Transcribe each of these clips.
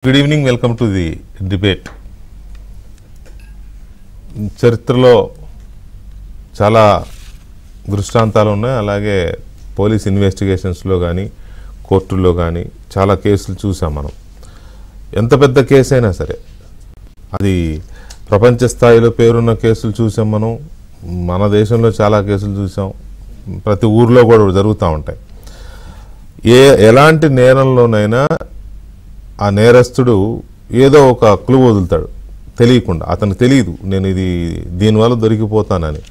Good evening, welcome to the debate. చరిత్రలో చాలా దృష్టాంతాలు ఉన్నాయి. అలాగే పోలీస్ ఇన్వెస్టిగేషన్స్లో కానీ కోర్టుల్లో కానీ చాలా కేసులు చూసాం మనం. ఎంత పెద్ద కేసు అయినా సరే, అది ప్రపంచ స్థాయిలో పేరున్న కేసులు చూసాం మనం. మన దేశంలో చాలా కేసులు చూసాం. ప్రతి ఊర్లో కూడా జరుగుతూ ఉంటాయి. ఎలాంటి నేరంలోనైనా ఆ నేరస్తుడు ఏదో ఒక క్లూ వదులుతాడు తెలియకుండా. అతనికి తెలియదు నేను దీనివల్ల దొరికిపోతానని.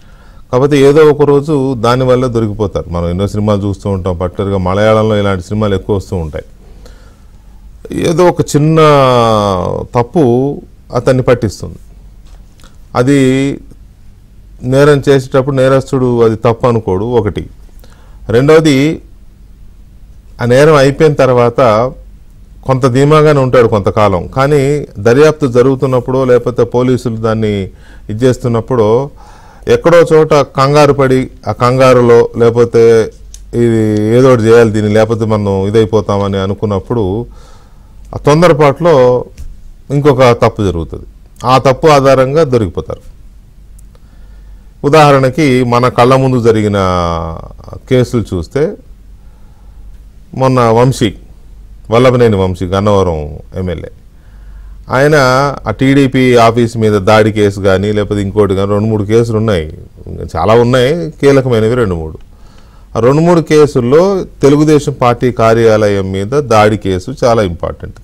కాకపోతే ఏదో ఒక రోజు దానివల్ల దొరికిపోతారు. మనం ఎన్నో సినిమాలు చూస్తూ ఉంటాం. పర్టికులర్గా మలయాళంలో ఇలాంటి సినిమాలు ఎక్కువ వస్తూ ఉంటాయి. ఏదో ఒక చిన్న తప్పు అతన్ని పట్టిస్తుంది. అది నేరం చేసేటప్పుడు నేరస్తుడు అది తప్పు అనుకోడు, ఒకటి. రెండవది, ఆ నేరం అయిపోయిన తర్వాత కొంత ధీమాగానే ఉంటాడు కొంతకాలం. కానీ దర్యాప్తు జరుగుతున్నప్పుడు లేకపోతే పోలీసులు దాన్ని చేస్తున్నప్పుడు ఎక్కడో చోట కంగారు పడి, ఆ కంగారులో లేకపోతే ఇది ఏదో ఒకటి చేయాలి దీన్ని, లేకపోతే మనం ఇదైపోతామని అనుకున్నప్పుడు ఆ తొందరపాటులో ఇంకొక తప్పు జరుగుతుంది. ఆ తప్పు ఆధారంగా దొరికిపోతారు. ఉదాహరణకి మన కళ్ళ ముందు జరిగిన కేసులు చూస్తే, మొన్న వల్లభనేని వంశీ గన్నవరం ఎమ్మెల్యే, ఆయన ఆ టీడీపీ ఆఫీస్ మీద దాడి కేసు కానీ లేకపోతే ఇంకోటి కానీ 2-3 కేసులు ఉన్నాయి. చాలా ఉన్నాయి, కీలకమైనవి 2-3. ఆ 2-3 కేసుల్లో తెలుగుదేశం పార్టీ కార్యాలయం మీద దాడి కేసు చాలా ఇంపార్టెంట్.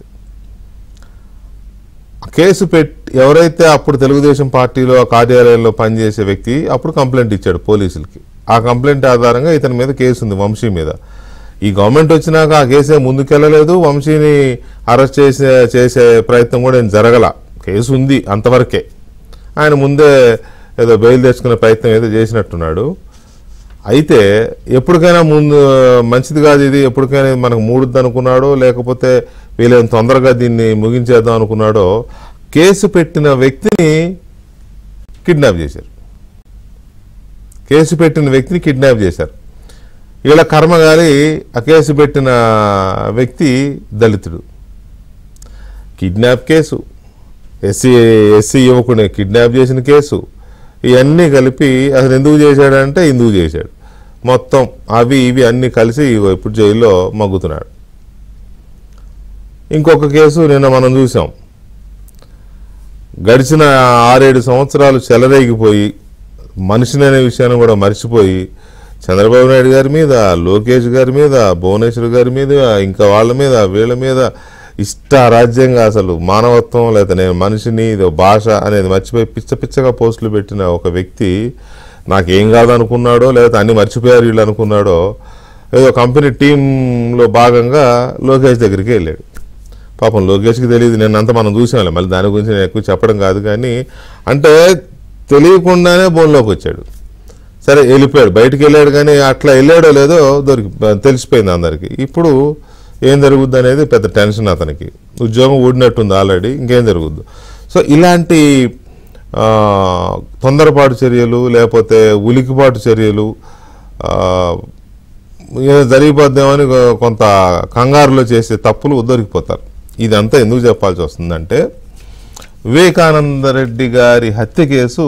కేసు ఎవరైతే అప్పుడు తెలుగుదేశం పార్టీలో ఆ కార్యాలయంలో పనిచేసే వ్యక్తి అప్పుడు కంప్లైంట్ ఇచ్చాడు పోలీసులకి. ఆ కంప్లైంట్ ఆధారంగా ఇతని మీద కేసు ఉంది, వంశీ మీద. ఈ గవర్నమెంట్ వచ్చినాక ఆ కేసే ముందుకెళ్ళలేదు. వంశీని అరెస్ట్ చేసే ప్రయత్నం కూడా ఏం జరగల. కేసు ఉంది అంతవరకే. ఆయన ముందే ఏదో బెయిల్ తెచ్చుకునే ప్రయత్నం ఏదో చేసినట్టున్నాడు. అయితే ఎప్పటికైనా ముందు మంచిది కాదు ఇది, ఎప్పటికైనా మనకు మూడుద్ది అనుకున్నాడో లేకపోతే వీళ్ళని తొందరగా దీన్ని ముగించేద్దాం అనుకున్నాడో, కేసు పెట్టిన వ్యక్తిని కిడ్నాప్ చేశారు. వీళ్ళ కర్మగాలి ఆ కేసు పెట్టిన వ్యక్తి దళితుడు. కిడ్నాప్ కేసు, ఎస్సీ యువకుని కిడ్నాప్ చేసిన కేసు, ఇవన్నీ కలిపి అసలు ఎందుకు చేశాడంటే ఇందుకు చేశాడు. మొత్తం అవి ఇవి అన్నీ కలిసి ఇప్పుడు జైల్లో మగ్గుతున్నాడు. ఇంకొక కేసు నిన్న మనం చూసాం. గడిచిన 6-7 సంవత్సరాలు చెలరేగిపోయి మనిషిని అనే విషయాన్ని కూడా మర్చిపోయి చంద్రబాబు నాయుడు గారి మీద, లోకేష్ గారి మీద, భువనేశ్వర్ గారి మీద, ఇంకా వాళ్ళ మీద వీళ్ళ మీద ఇష్టారాజ్యంగా అసలు మానవత్వం లేదా నేను మనిషిని ఇది భాష అనేది మర్చిపోయి పిచ్చగా పోస్టులు పెట్టిన ఒక వ్యక్తి నాకేం కాదనుకున్నాడో లేకపోతే అన్ని మర్చిపోయారు వీళ్ళు అనుకున్నాడో, ఏదో కంపెనీ టీంలో భాగంగా లోకేష్ దగ్గరికి వెళ్ళాడు. పాపం లోకేష్కి తెలియదు. నిన్నంతా మనం చూసాం, మళ్ళీ దాని గురించి నేను ఎక్కువ చెప్పడం కాదు. కానీ అంటే తెలియకుండానే బోన్లోకి వచ్చాడు. సరే వెళ్ళిపోయాడు, బయటికి వెళ్ళాడు. కానీ అట్లా వెళ్ళాడో లేదో తెలిసిపోయింది అందరికీ. ఇప్పుడు ఏం జరుగుద్ది అనేది పెద్ద టెన్షన్ అతనికి. ఉద్యోగం ఊడినట్టుంది ఆల్రెడీ, ఇంకేం జరుగుద్దు. సో ఇలాంటి తొందరపాటు చర్యలు లేకపోతే ఉలికిపాటు చర్యలు జరిగిపోద్దామని కొంత కంగారులో చేసే తప్పులు దొరికిపోతారు. ఇదంతా ఎందుకు చెప్పాల్సి వస్తుందంటే, వివేకానంద రెడ్డి గారి హత్య కేసు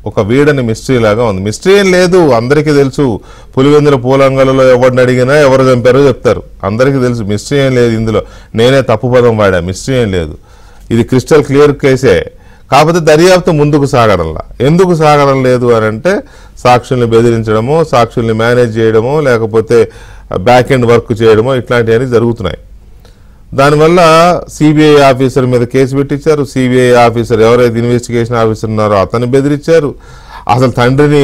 ఒక వీడని మిస్టరీ లాగా ఉంది. మిస్టరీ ఏం లేదు, అందరికీ తెలుసు. పులివెందుల పూలంగలలో ఎవరిని అడిగినా ఎవరు చంపారో చెప్తారు, అందరికీ తెలుసు. మిస్టరీ ఏం లేదు ఇందులో. నేనే తప్పు పదం వాడా, మిస్టరీ ఏం లేదు. ఇది క్రిస్టల్ క్లియర్ కేసే. కాకపోతే దర్యాప్తు ముందుకు సాగడంలా. ఎందుకు సాగడం లేదు అని అంటే, సాక్షుల్ని బెదిరించడమో, సాక్షుల్ని మేనేజ్ చేయడమో, లేకపోతే బ్యాక్ ఎండ్ వర్క్ చేయడమో ఇట్లాంటివన్నీ జరుగుతున్నాయి. దానివల్ల సిబిఐ ఆఫీసర్ మీద కేసు పెట్టించారు. సిబిఐ ఆఫీసర్ ఎవరైతే ఇన్వెస్టిగేషన్ ఆఫీసర్ ఉన్నారో అతన్ని బెదిరించారు. అసలు తండ్రిని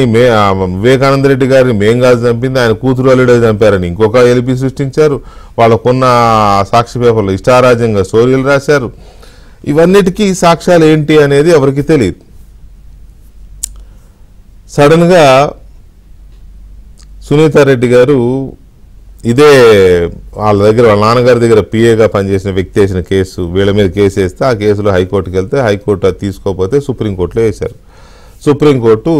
వివేకానంద రెడ్డి గారిని మేం కాదు చంపింది, ఆయన కూతురు అల్లుడే చంపారని ఇంకొక ఎలిపి సృష్టించారు. వాళ్ళకున్న సాక్షి పేపర్లో ఇష్టారాజ్యంగా స్టోరీలు రాశారు. ఇవన్నిటికీ సాక్ష్యాలు ఏంటి అనేది ఎవరికి తెలియదు. సడన్గా సునీతారెడ్డి గారు ఇదే వాళ్ళ నాన్నగారి దగ్గర పిఏగా పనిచేసిన వ్యక్తి వేసిన కేసు, వీళ్ళ మీద కేసు వేస్తే ఆ కేసులో హైకోర్టుకి వెళ్తే హైకోర్టు అది తీసుకోకపోతే సుప్రీంకోర్టులో వేశారు. సుప్రీంకోర్టు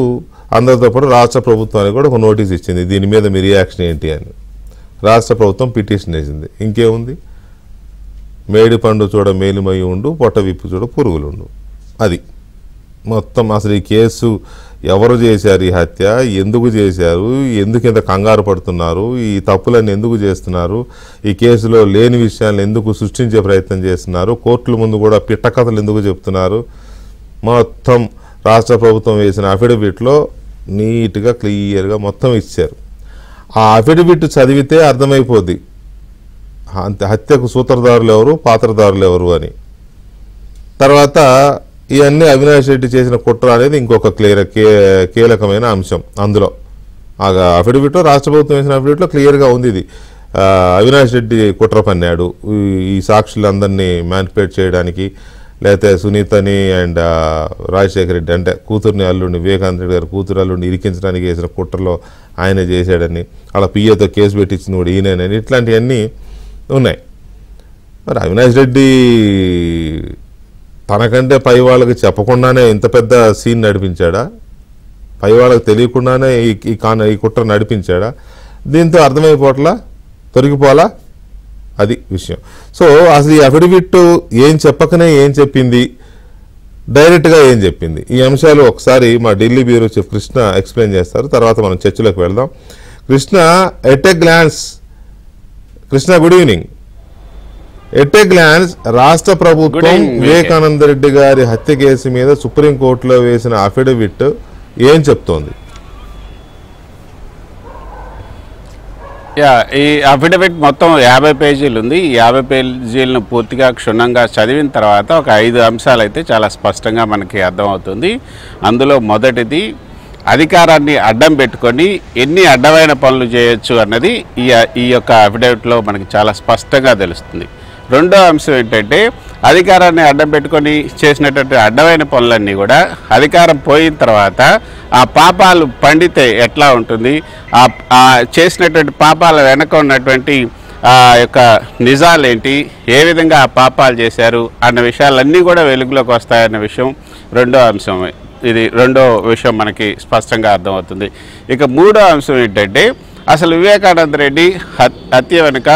అందరితో పాటు రాష్ట్ర ప్రభుత్వానికి కూడా ఒక నోటీస్ ఇచ్చింది, దీని మీద మీ రియాక్షన్ ఏంటి అని. రాష్ట్ర ప్రభుత్వం పిటిషన్ వేసింది. ఇంకేముంది, మేడి పండు చూడ మేలుమై ఉండు, పొట్ట విప్పు చూడ పురుగులుండు. అది మొత్తం అసలు ఈ కేసు ఎవరు చేశారు, ఈ హత్య ఎందుకు చేశారు, ఎందుకు ఇంత కంగారు పడుతున్నారు, ఈ తప్పులన్నీ ఎందుకు చేస్తున్నారు, ఈ కేసులో లేని విషయాలను ఎందుకు సృష్టించే ప్రయత్నం చేస్తున్నారు, కోర్టుల ముందు కూడా పిట్టకథలు ఎందుకు చెప్తున్నారు, మొత్తం రాష్ట్ర ప్రభుత్వం వేసిన అఫిడవిట్లో నీట్గా క్లియర్గా మొత్తం ఇచ్చారు. ఆ అఫిడవిట్ చదివితే అర్థమైపోద్ది హత్యకు సూత్రధారులు ఎవరు, పాత్రధారులు ఎవరు అని. తర్వాత ఇవన్నీ అవినాష్ రెడ్డి చేసిన కుట్ర అనేది ఇంకొక కీలకమైన అంశం. అందులో ఆ అఫిడవిట్లో, రాష్ట్ర ప్రభుత్వం వేసిన అఫిడవిట్లో క్లియర్గా ఉంది ఇది అవినాష్ రెడ్డి కుట్ర పన్నాడు ఈ సాక్షులందరినీ మ్యానిపులేట్ చేయడానికి, లేకపోతే సునీతని అండ్ రాజశేఖర రెడ్డి అంటే కూతుర్ని అల్లుడిని, వివేకానంద రెడ్డి గారు కూతురు అల్లుడిని ఇరికించడానికి వేసిన కుట్రలో ఆయన చేశాడని, అలా పిఏతో కేసు పెట్టించింది కూడా ఈయనని, ఇట్లాంటివన్నీ ఉన్నాయి. మరి అవినాష్ రెడ్డి తనకంటే పై వాళ్ళకి చెప్పకుండానే ఇంత పెద్ద సీన్ నడిపించాడా, పై వాళ్ళకి తెలియకుండానే ఈ కుట్ర నడిపించాడా? దీంతో అర్థమైపోవట్లా, తొలగిపోలా, అది విషయం. సో అసలు ఈ అఫిడవిట్ ఏం చెప్పకనే ఏం చెప్పింది, డైరెక్ట్గా ఏం చెప్పింది, ఈ అంశాలు ఒకసారి మా Delhi bureau chief Krishna explain చేస్తారు. తర్వాత మనం చర్చలోకి వెళ్దాం. Krishna, at a glance, Krishna good evening. At a glance, రాష్ట్ర ప్రభుత్వం వివేకానంద రెడ్డి గారి హత్య కేసు మీద సుప్రీంకోర్టులో వేసిన అఫిడవిట్ ఏం చెప్తోంది? ఈ అఫిడవిట్ మొత్తం 50 పేజీలు ఉంది. ఈ 50 పేజీలను పూర్తిగా క్షుణ్ణంగా చదివిన తర్వాత ఒక 5 అంశాలు అయితే చాలా స్పష్టంగా మనకి అర్థమవుతుంది. అందులో మొదటిది, అధికారాన్ని అడ్డం పెట్టుకొని ఎన్ని అడ్డమైన పనులు చేయొచ్చు అన్నది ఈ యొక్క అఫిడవిట్లో మనకి చాలా స్పష్టంగా తెలుస్తుంది. రెండో అంశం ఏంటంటే, అధికారాన్ని అడ్డం పెట్టుకొని చేసినటువంటి అడ్డమైన పనులన్నీ కూడా అధికారం పోయిన తర్వాత ఆ పాపాలు పండితే ఎట్లా ఉంటుంది, ఆ చేసినటువంటి పాపాల వెనక ఉన్నటువంటి ఆ యొక్క నిజాలేంటి, ఏ విధంగా ఆ పాపాలు చేశారు అన్న విషయాలన్నీ కూడా వెలుగులోకి వస్తాయన్న విషయం రెండో అంశం. ఇది రెండో విషయం మనకి స్పష్టంగా అర్థమవుతుంది. ఇక మూడో అంశం ఏంటంటే, అసలు వివేకానంద రెడ్డి హత్య వెనుక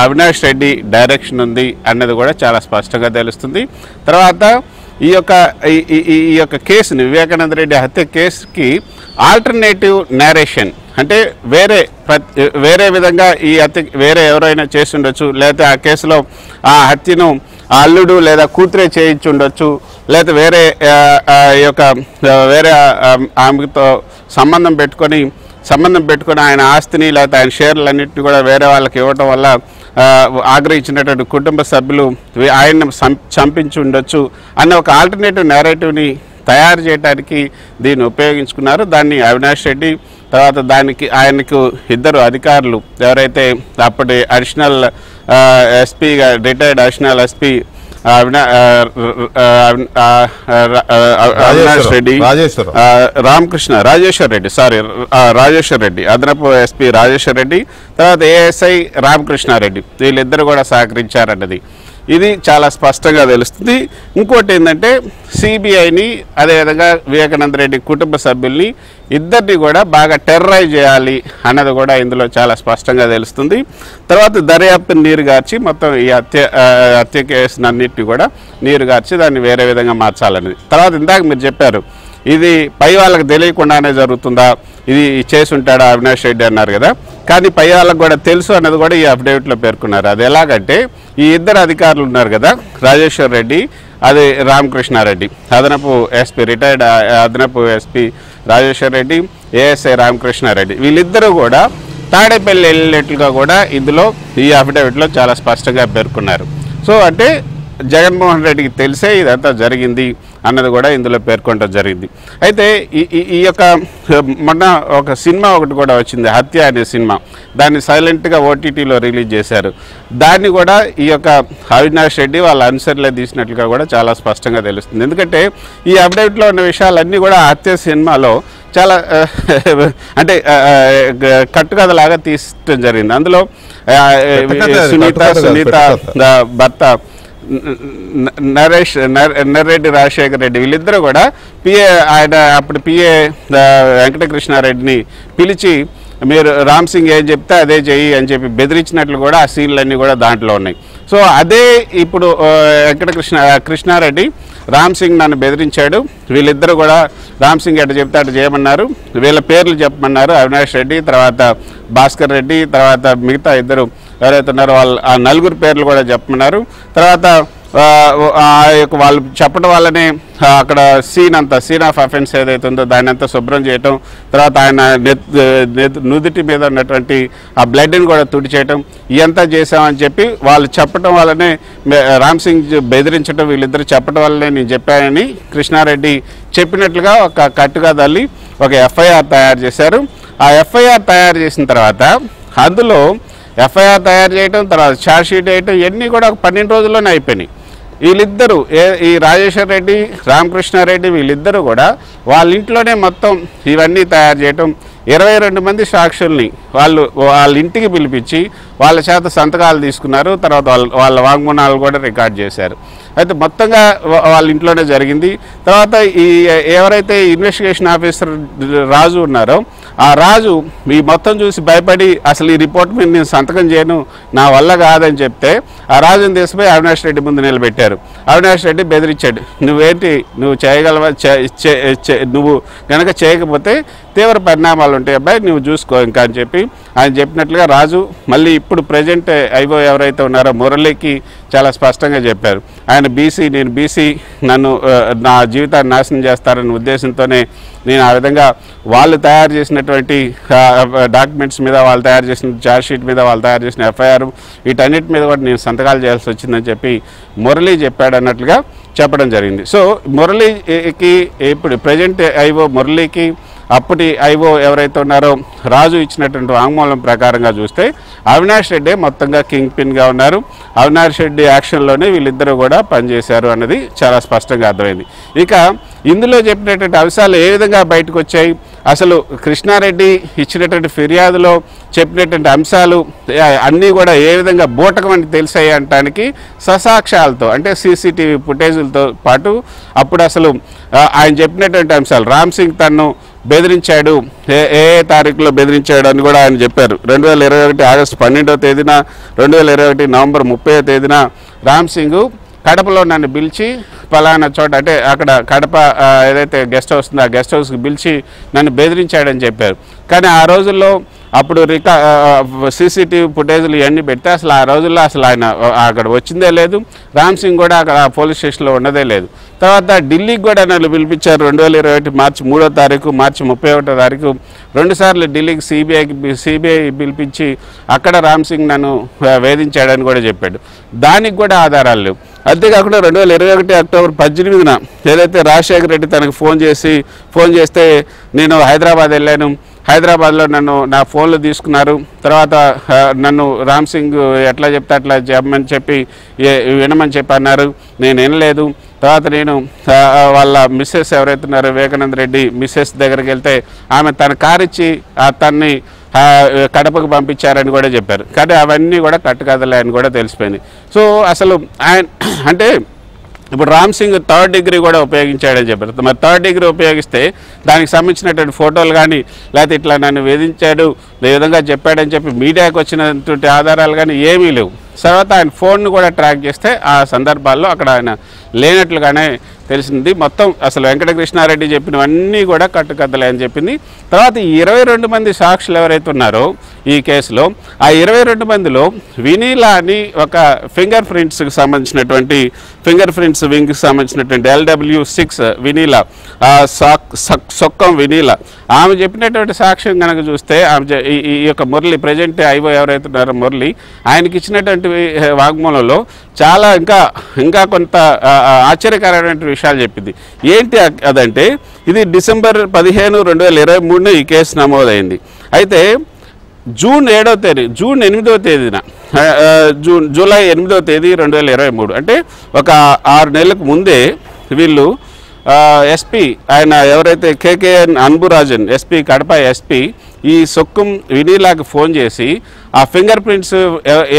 అవినాష్ రెడ్డి డైరెక్షన్ ఉంది అన్నది కూడా చాలా స్పష్టంగా తెలుస్తుంది. తర్వాత ఈ యొక్క కేసుని, వివేకానంద రెడ్డి హత్య కేసుకి ఆల్టర్నేటివ్ నేరేషన్ అంటే వేరే విధంగా ఈ హత్య వేరే ఎవరైనా చేసి ఉండొచ్చు, లేకపోతే ఆ కేసులో ఆ హత్యను అల్లుడు లేదా కూతురే చేయించి ఉండొచ్చు, లేకపోతే వేరే ఆమెతో సంబంధం పెట్టుకొని ఆయన ఆస్తిని లేకపోతే ఆయన షేర్లన్నింటినీ కూడా వేరే వాళ్ళకి ఇవ్వటం వల్ల ఆగ్రహించినటువంటి కుటుంబ సభ్యులు ఆయన్ని చంపించి ఉండొచ్చు అనే ఒక ఆల్టర్నేటివ్ నేరేటివ్ని తయారు చేయడానికి దీన్ని ఉపయోగించుకున్నారు. దాన్ని అవినాష్ రెడ్డి, తర్వాత ఆయనకు ఇద్దరు అధికారులు, ఎవరైతే అప్పటి అడిషనల్ ఎస్పీగా retired additional SP Avinash Reddy, Rajeshwar Reddy అదనపు ఎస్పీ రాజేశ్వర్ రెడ్డి, తర్వాత ఏఎస్ఐ రామకృష్ణారెడ్డి, వీళ్ళిద్దరు కూడా సహకరించారన్నది ఇది చాలా స్పష్టంగా తెలుస్తుంది. ఇంకోటి ఏంటంటే, సిబిఐని అదేవిధంగా వివేకానంద రెడ్డి కుటుంబ సభ్యుల్ని ఇద్దరిని కూడా బాగా టెర్రరైజ్ చేయాలి అన్నది కూడా ఇందులో చాలా స్పష్టంగా తెలుస్తుంది. తర్వాత దర్యాప్తుని నీరుగార్చి మొత్తం ఈ హత్య కేసునన్నింటినీ కూడా నీరుగార్చి దాన్ని వేరే విధంగా మార్చాలనేది. తర్వాత ఇందాక మీరు చెప్పారు, ఇది పై వాళ్ళకి తెలియకుండానే జరుగుతుందా, ఇది చేసి ఉంటాడా అవినాష్ రెడ్డి అన్నారు కదా, కానీ పై వాళ్ళకు కూడా తెలుసు అన్నది కూడా ఈ అఫిడవిట్లో పేర్కొన్నారు. అది ఎలాగంటే, ఈ ఇద్దరు అధికారులు ఉన్నారు కదా, రాజేశ్వర్ రెడ్డి అది రామకృష్ణారెడ్డి, అదనపు ఎస్పీ రిటైర్డ్ అదనపు ఎస్పీ రాజేశ్వర్ రెడ్డి, ఏఎస్ఐ రామకృష్ణారెడ్డి, వీళ్ళిద్దరూ కూడా తాడేపల్లి వెళ్ళినట్లుగా కూడా ఇందులో ఈ అఫిడవిట్లో చాలా స్పష్టంగా పేర్కొన్నారు. సో అంటే జగన్మోహన్ రెడ్డికి తెలిసే ఇదంతా జరిగింది అన్నది కూడా ఇందులో పేర్కొనడం జరిగింది. అయితే ఈ యొక్క మొన్న ఒక సినిమా ఒకటి కూడా వచ్చింది, హత్య అనే సినిమా, దాన్ని సైలెంట్గా ఓటీటీలో రిలీజ్ చేశారు. దాన్ని కూడా ఈ యొక్క అవినాష్ రెడ్డి వాళ్ళ అనుసరిలో తీసినట్లుగా కూడా చాలా స్పష్టంగా తెలుస్తుంది. ఎందుకంటే ఈ అప్డేట్లో ఉన్న విషయాలన్నీ కూడా హత్య సినిమాలో చాలా అంటే కట్టుకథలాగా తీసడం జరిగింది. అందులో సునీత భర్త నర్రెడ్డి రాజశేఖర రెడ్డి వీళ్ళిద్దరూ కూడా అప్పుడు పిఏ వెంకటకృష్ణారెడ్డిని పిలిచి మీరు రామ్ సింగ్ ఏం చెప్తే అదే చెయ్యి అని చెప్పి బెదిరించినట్లు కూడా ఆ సీన్లన్నీ కూడా దాంట్లో ఉన్నాయి. సో అదే ఇప్పుడు కృష్ణారెడ్డి రామ్ సింగ్ నన్ను బెదిరించాడు, వీళ్ళిద్దరూ కూడా రామ్ సింగ్ ఎట్లా చెప్తే అటు చేయమన్నారు, వీళ్ళ పేర్లు చెప్పమన్నారు, అవినాష్ రెడ్డి, తర్వాత భాస్కర్ రెడ్డి, తర్వాత మిగతా ఇద్దరు ఎవరైతే ఉన్నారో వాళ్ళు ఆ నలుగురు పేర్లు కూడా చెప్పమన్నారు. తర్వాత వాళ్ళు చెప్పడం వల్లనే అక్కడ సీన్ ఆఫ్ అఫెన్స్ ఏదైతే ఉందో దాన్ని అంతా శుభ్రం చేయటం, తర్వాత ఆయన నుదుటి మీద ఉన్నటువంటి ఆ బ్లడ్ని కూడా తుడిచేయటం, ఇదంతా చేసామని చెప్పి వాళ్ళు చెప్పడం వల్లనే రామ్ సింగ్ బెదిరించడం, వీళ్ళిద్దరు చెప్పడం వల్లనే నేను చెప్పానని కృష్ణారెడ్డి చెప్పినట్లుగా ఒక కట్టుగా తల్లి ఒక ఎఫ్ఐఆర్ తయారు చేశారు. ఆ ఎఫ్ఐఆర్ తయారు చేసిన తర్వాత అందులో ఎఫ్ఐఆర్ తయారు చేయటం, తర్వాత ఛార్జ్ షీట్ వేయటం ఇవన్నీ కూడా ఒక 12 రోజుల్లోనే అయిపోయినాయి. వీళ్ళిద్దరూ ఈ రాజేశ్వర్ రెడ్డి, రామకృష్ణారెడ్డి వీళ్ళిద్దరూ కూడా వాళ్ళ ఇంట్లోనే మొత్తం ఇవన్నీ తయారు చేయటం, 22 మంది సాక్షుల్ని వాళ్ళ ఇంటికి పిలిపించి వాళ్ళ చేత సంతకాలు తీసుకున్నారు. తర్వాత వాళ్ళ వాంగ్మూలాలు కూడా రికార్డ్ చేశారు. అయితే మొత్తంగా వాళ్ళ ఇంట్లోనే జరిగింది. తర్వాత ఎవరైతే ఇన్వెస్టిగేషన్ ఆఫీసర్ రాజు ఉన్నారో ఆ రాజు ఈ మొత్తం చూసి భయపడి అసలు ఈ రిపోర్ట్ మీద నేను సంతకం చేయను, నా వల్ల కాదని చెప్తే ఆ రాజుని తీసిపోయి అవినాష్ రెడ్డి ముందు నిలబెట్టారు. అవినాష్ రెడ్డి బెదిరించాడు, నువ్వు చేయగలవా, నువ్వు కనుక చేయకపోతే తీవ్ర పరిణామాలు ఉంటాయి అబ్బాయి, నువ్వు చూసుకో ఇంకా అని చెప్పి ఆయన చెప్పినట్లుగా రాజు మళ్ళీ ఇప్పుడు ప్రజెంట్ ఐఓ ఎవరైతే ఉన్నారో మురళికి చాలా స్పష్టంగా చెప్పారు. ఆయన బీసీ, నేను బీసీ, నా జీవితాన్ని నాశనం చేస్తారన్న ఉద్దేశంతోనే నేను ఆ విధంగా వాళ్ళు తయారు చేసినటువంటి డాక్యుమెంట్స్ మీద, వాళ్ళు తయారు చేసిన ఛార్జ్ షీట్ మీద, వాళ్ళు తయారు చేసిన ఎఫ్ఐఆర్ వీటన్నిటి మీద కూడా నేను సంతకాలు చేయాల్సి వచ్చిందని చెప్పి మురళి చెప్పాడు అన్నట్లుగా చెప్పడం జరిగింది. సో మురళికి ఇప్పుడు ప్రజెంట్ ఐఓ మురళికి అప్పటి ఐఓ ఎవరైతే ఉన్నారో రాజు ఇచ్చినటువంటి వాంగ్మూలం ప్రకారంగా చూస్తే అవినాష్ రెడ్డి మొత్తంగా కింగ్ పిన్గా ఉన్నారు. అవినాష్ రెడ్డి యాక్షన్లోనే వీళ్ళిద్దరూ కూడా పనిచేశారు అన్నది చాలా స్పష్టంగా అర్థమైంది. ఇక ఇందులో చెప్పినటువంటి అంశాలు ఏ విధంగా బయటకు వచ్చాయి, అసలు కృష్ణారెడ్డి ఇచ్చినటువంటి ఫిర్యాదులో చెప్పినటువంటి అంశాలు అన్నీ కూడా ఏ విధంగా బూటకమని తెలిసాయి అనటానికి ససాక్ష్యాలతో అంటే సీసీటీవీ ఫుటేజీలతో పాటు అప్పుడు అసలు ఆయన చెప్పినటువంటి అంశాలు రామ్ సింగ్ తన్ను బెదిరించాడు, ఏ తారీఖులో బెదిరించాడు అని కూడా ఆయన చెప్పారు. 2021 ఆగస్టు 12వ తేదీన, 2021 నవంబర్ 30వ తేదీన రామ్ సింగ్ కడపలో నన్ను పిలిచి పలానా చోట అంటే అక్కడ కడప ఏదైతే గెస్ట్ హౌస్ ఉందో ఆ గెస్ట్ హౌస్కి పిలిచి నన్ను బెదిరించాడని చెప్పారు. కానీ ఆ రోజుల్లో అప్పుడు సీసీటీవీ ఫుటేజ్లు ఇవన్నీ పెడితే అసలు ఆ రోజుల్లో అసలు ఆయన అక్కడ వచ్చిందే లేదు, రామ్ సింగ్ కూడా అక్కడ పోలీస్ స్టేషన్లో ఉన్నదే లేదు. తర్వాత ఢిల్లీకి కూడా నన్ను పిలిపించారు 2021 మార్చి 3వ తారీఖు, మార్చి 31వ తారీఖు 2 సార్లు ఢిల్లీకి సిబిఐ పిలిపించి అక్కడ రామ్ సింగ్ నన్ను వేధించాడని కూడా చెప్పాడు. దానికి కూడా ఆధారాలు లేవు. అంతేకాకుండా 2021 అక్టోబర్ 18న ఏదైతే రాజశేఖర్ రెడ్డి తనకు ఫోన్ చేస్తే నేను హైదరాబాద్ వెళ్ళాను, హైదరాబాద్లో నా ఫోన్లు తీసుకున్నారు, తర్వాత నన్ను రామ్ సింగ్ ఎట్లా చెప్తే అట్లా చెప్పమని చెప్పి వినమని చెప్పి అన్నారు, నేను వినలేదు. తర్వాత నేను వాళ్ళ మిస్సెస్ ఎవరైతే ఉన్నారో వివేకానంద రెడ్డి మిస్సెస్ దగ్గరికి వెళ్తే ఆమె తన కారు ఇచ్చి తన్ని కడపకు పంపించారని కూడా చెప్పారు. కానీ అవన్నీ కూడా కట్టుకథలే అని కూడా తెలిసిపోయింది. సో అసలు ఆయన అంటే ఇప్పుడు రామ్ సింగ్ 3rd డిగ్రీ కూడా ఉపయోగించాడని చెప్పారు. మరి 3rd డిగ్రీ ఉపయోగిస్తే దానికి సంబంధించినటువంటి ఫోటోలు కానీ లేకపోతే ఇట్లా నన్ను వేధించాడు ఈ విధంగా చెప్పాడని చెప్పి మీడియాకు వచ్చినటువంటి ఆధారాలు కానీ ఏమీ లేవు. తర్వాత ఆయన ఫోన్ను కూడా ట్రాక్ చేస్తే ఆ సందర్భాల్లో అక్కడ ఆయన లేనట్లుగానే తెలిసింది. మొత్తం అసలు వెంకటకృష్ణారెడ్డి చెప్పినవన్నీ కూడా కట్టుకథలే అని చెప్పింది. తర్వాత 22 మంది సాక్షులు ఎవరైతే ఉన్నారో ఈ కేసులో ఆ 22 మందిలో వినీలా అని ఒక ఫింగర్ ప్రింట్స్కి సంబంధించినటువంటి వింగ్కి సంబంధించినటువంటి LW6 వినీలా సొక్కం వినీలా ఆమె చెప్పినటువంటి సాక్ష్యం కనుక చూస్తే ఆమె ఈ యొక్క మురళి ప్రజెంట్ ఐఓ ఎవరైతే ఉన్నారో మురళి ఆయనకి ఇచ్చినటువంటి వాగ్మూలంలో చాలా ఇంకా కొంత ఆశ్చర్యకరమైన విషయాలు చెప్పింది. ఏంటి అదంటే ఇది డిసెంబర్ 15, 2023 ఈ కేసు నమోదైంది. అయితే జూన్ 8వ తేదీన జూలై 8వ తేదీ 2023 అంటే ఒక 6 నెలలకు ముందే వీళ్ళు ఎస్పీ ఆయన ఎవరైతే KKN Anburajan SP Kadapa SP ఈ సొక్కం వినీలాకి ఫోన్ చేసి ఆ ఫింగర్ ప్రింట్స్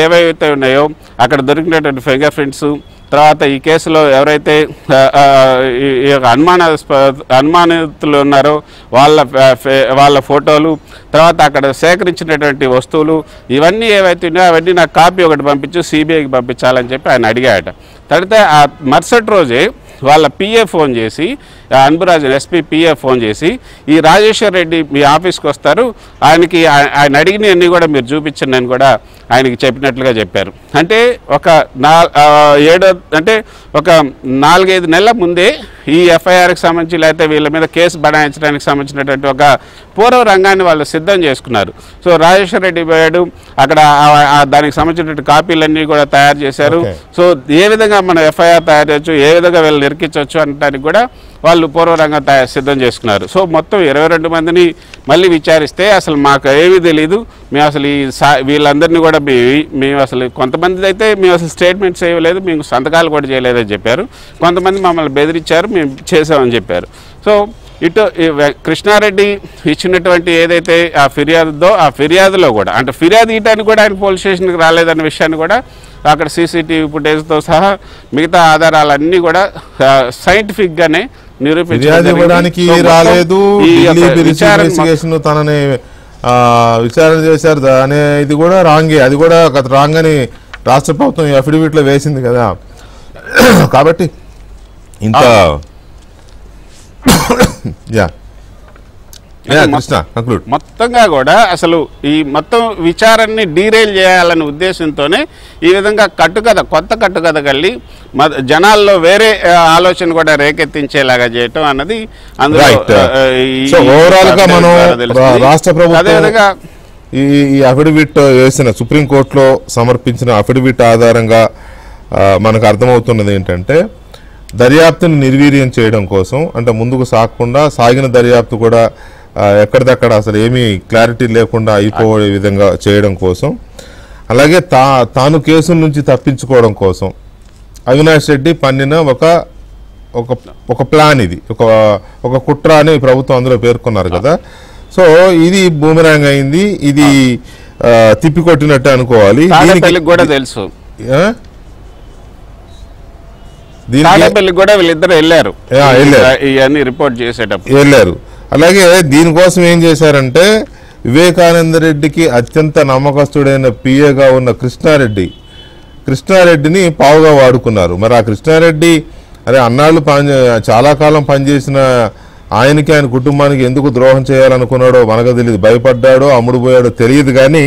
ఏవైతే ఉన్నాయో అక్కడ దొరికినటువంటి ఫింగర్ ప్రింట్స్ తర్వాత ఈ కేసులో ఎవరైతే అనుమానితులు ఉన్నారో వాళ్ళ ఫోటోలు, తర్వాత అక్కడ సేకరించినటువంటి వస్తువులు ఇవన్నీ ఏవైతే ఉన్నాయో అవన్నీ నాకు కాపీ ఒకటి పంపించు, సిబిఐకి పంపించాలని చెప్పి ఆయన అడిగాడట. తర్వాత ఆ మరుసటి రోజే వాళ్ళ పిఏ ఫోన్ చేసి, అన్బురాజన్ ఎస్పీ పిఏ ఫోన్ చేసి, ఈ రాజేశ్వర్ రెడ్డి మీ ఆఫీస్కి వస్తారు, ఆయన అడిగినవన్నీ కూడా మీరు చూపించండి అని కూడా ఆయనకి చెప్పినట్లుగా చెప్పారు. అంటే ఒక 4-5 నెలల ముందే ఈ ఎఫ్ఐఆర్కి సంబంధించి లేకపోతే వీళ్ళ మీద కేసు బనాయించడానికి సంబంధించినటువంటి ఒక పూర్వ రంగాన్ని వాళ్ళు సిద్ధం చేసుకున్నారు. సో రాజేశ్వర్ రెడ్డి పోయాడు, అక్కడ దానికి సంబంధించినటువంటి కాపీలన్నీ కూడా తయారు చేశారు. సో ఏ విధంగా మనం ఎఫ్ఐఆర్ తయారు చేయొచ్చు, ఏ విధంగా వీళ్ళు నిరికించవచ్చు అనడానికి కూడా వాళ్ళు పూర్వరంగం సిద్ధం చేసుకున్నారు. సో మొత్తం 22 మందిని మళ్ళీ విచారిస్తే అసలు మాకు ఏమీ తెలీదు, మేము అసలు వీళ్ళందరినీ కూడా మేము అసలు కొంతమంది అయితే మేము అసలు స్టేట్మెంట్స్ చేయలేదు, మేము సంతకాలు కూడా చేయలేదని చెప్పారు. కొంతమంది మమ్మల్ని బెదిరించారు, మేము చేసామని చెప్పారు. సో ఇటు కృష్ణారెడ్డి ఇచ్చినటువంటి ఏదైతే ఆ ఫిర్యాదుదో ఆ ఫిర్యాదులో కూడా అంటే ఫిర్యాదు ఇయటానికి కూడా ఆయన పోలీస్ స్టేషన్కి రాలేదన్న విషయాన్ని కూడా అక్కడ సీసీటీవీ ఫుటేజ్తో సహా మిగతా ఆధారాలన్నీ కూడా సైంటిఫిక్గానే నిరూపించడానికి రాలేదు. తనని విచారణ చేశారు అనే ఇది కూడా రాంగే, అది కూడా రాంగ్ అని రాష్ట్ర ప్రభుత్వం అఫిడవిట్లో వేసింది కదా. కాబట్టి ఇంత మొత్తంగా కూడా అసలు ఈ మొత్తం విచారాన్ని డీరైల్ చేయాలనే ఉద్దేశంతోనే ఈ విధంగా కొత్త కట్టుకథ కలిగి జనాల్లో వేరే ఆలోచన కూడా రేకెత్తించేలాగా చేయటం అన్నది అందులో రాష్ట్ర ప్రభుత్వం ఈ అఫిడవిట్ వేసిన సుప్రీంకోర్టులో సమర్పించిన అఫిడవిట్ ఆధారంగా మనకు అర్థమవుతున్నది ఏంటంటే దర్యాప్తుని నిర్వీర్యం చేయడం కోసం, అంటే ముందుకు సాగకుండా సాగిన దర్యాప్తు కూడా ఎక్కడిదక్కడ అసలు ఏమీ క్లారిటీ లేకుండా అయిపోయే విధంగా చేయడం కోసం, అలాగే తాను కేసుల నుంచి తప్పించుకోవడం కోసం అవినాష్ రెడ్డి పన్నిన ఒక ప్లాన్, ఇది ఒక కుట్ర అని ప్రభుత్వం అందులో పేర్కొన్నారు కదా. సో ఇది బూమెరాంగ్ అయింది, ఇది తిప్పికొట్టినట్టే అనుకోవాలి. కూడా తెలుసు కూడా వీళ్ళిద్దరు వెళ్ళారు ఇవన్నీ రిపోర్ట్ చేసేటప్పుడు వెళ్ళారు. అలాగే దీనికోసం ఏం చేశారంటే వివేకానంద రెడ్డికి అత్యంత నమ్మకస్తుడైన పిఏగా ఉన్న కృష్ణారెడ్డిని పావుగా వాడుకున్నారు. మరి ఆ కృష్ణారెడ్డి అన్నాళ్ళు చాలా కాలం పనిచేసిన ఆయనకి ఆయన కుటుంబానికి ఎందుకు ద్రోహం చేయాలనుకున్నాడో మనకు తెలియదు, భయపడ్డాడో అమ్ముడుపోయాడో తెలియదు. కానీ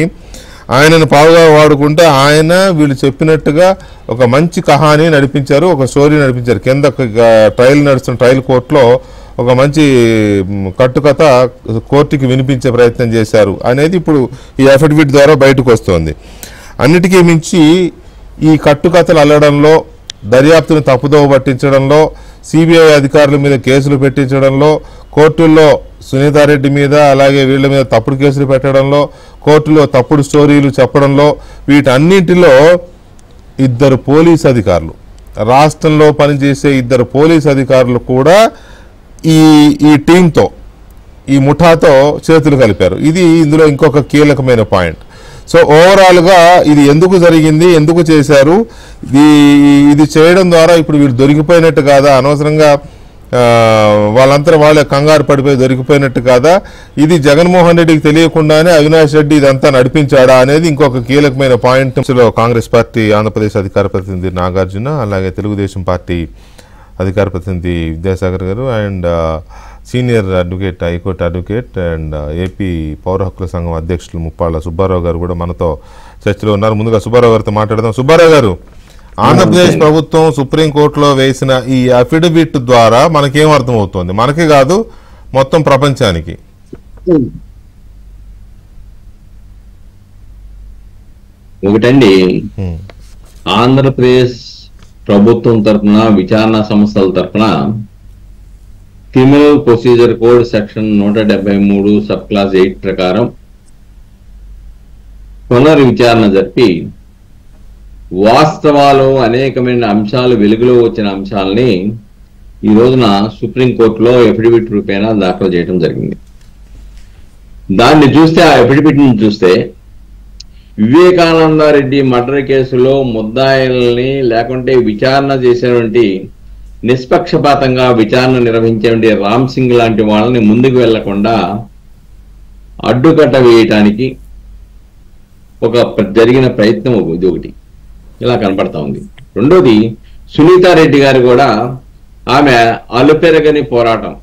ఆయనను పావుగా వాడుకుంటే ఆయన వీళ్ళు చెప్పినట్టుగా ఒక మంచి కహాని నడిపించారు, ఒక స్టోరీ నడిపించారు. కింద ట్రయల్ నడుస్తున్న ట్రయల్ కోర్టులో ఒక మంచి కట్టుకథ కోర్టుకి వినిపించే ప్రయత్నం చేశారు అనేది ఇప్పుడు ఈ అఫిడవిట్ ద్వారా బయటకు వస్తుంది. అన్నిటికీ మించి ఈ కట్టుకథలు అల్లడంలో, దర్యాప్తును తప్పుదోవ పట్టించడంలో, సిబిఐ అధికారుల మీద కేసులు పెట్టించడంలో, కోర్టుల్లో సునీతారెడ్డి మీద అలాగే వీళ్ళ మీద తప్పుడు కేసులు పెట్టడంలో, కోర్టులో తప్పుడు స్టోరీలు చెప్పడంలో, వీటన్నింటిలో 2 పోలీస్ అధికారులు, రాష్ట్రంలో పనిచేసే 2 పోలీస్ అధికారులు కూడా ఈ టీంతో, ఈ ముఠాతో చేతులు కలిపారు. ఇది ఇందులో ఇంకొక కీలకమైన పాయింట్. సో ఓవరాల్గా ఇది ఎందుకు జరిగింది, ఎందుకు చేశారు, ఇది చేయడం ద్వారా ఇప్పుడు వీళ్ళు దొరికిపోయినట్టు కాదా, అనవసరంగా వాళ్ళంతా వాళ్ళే కంగారు పడిపోయి దొరికిపోయినట్టు కాదా, ఇది జగన్మోహన్ రెడ్డికి తెలియకుండానే అవినాష్ రెడ్డి ఇదంతా నడిపించాడా అనేది ఇంకొక కీలకమైన పాయింట్. కాంగ్రెస్ పార్టీ ఆంధ్రప్రదేశ్ అధికార ప్రతినిధి నాగార్జున, అలాగే తెలుగుదేశం పార్టీ అధికార ప్రతినిధి విద్యాసాగర్ గారు and senior advocate, high court advocate and AP పౌర హక్కుల సంఘం అధ్యక్షులు ముప్పాళ్ళ సుబ్బారావు గారు కూడా మనతో చర్చలో ఉన్నారు. ముందుగా సుబ్బారావు గారితో మాట్లాడదాం. సుబ్బారావు గారు, ఆంధ్రప్రదేశ్ ప్రభుత్వం సుప్రీంకోర్టులో వేసిన ఈ అఫిడవిట్ ద్వారా మనకేం అర్థమవుతోంది? మనకే కాదు, మొత్తం ప్రపంచానికి. ఒకటండి, ఆంధ్రప్రదేశ్ ప్రభుత్వం తరఫున, విచారణ సంస్థల తరఫున criminal procedure code section 173 sub class 8 ప్రకారం పునర్విచారణ జరిపి వాస్తవాలు అనేకమైన అంశాలు, వెలుగులో వచ్చిన అంశాలని ఈ రోజున సుప్రీంకోర్టులో అఫిడవిట్ రూపేణా దాఖలు చేయడం జరిగింది. దాన్ని చూస్తే, ఆ అఫిడవిట్ ని చూస్తే వివేకానంద రెడ్డి మర్డర్ కేసులో ముద్దాయిల్ని లేకుంటే విచారణ చేసినటువంటి నిష్పక్షపాతంగా విచారణ నిర్వహించేటువంటి రామ్ సింగ్ లాంటి వాళ్ళని ముందుకు వెళ్లకుండా అడ్డుకట్ట వేయటానికి జరిగిన ప్రయత్నం ఇది ఒకటి ఇలా కనపడతా ఉంది. రెండోది, సునీతారెడ్డి గారు కూడా ఆమె అలుపెరగని పోరాటం,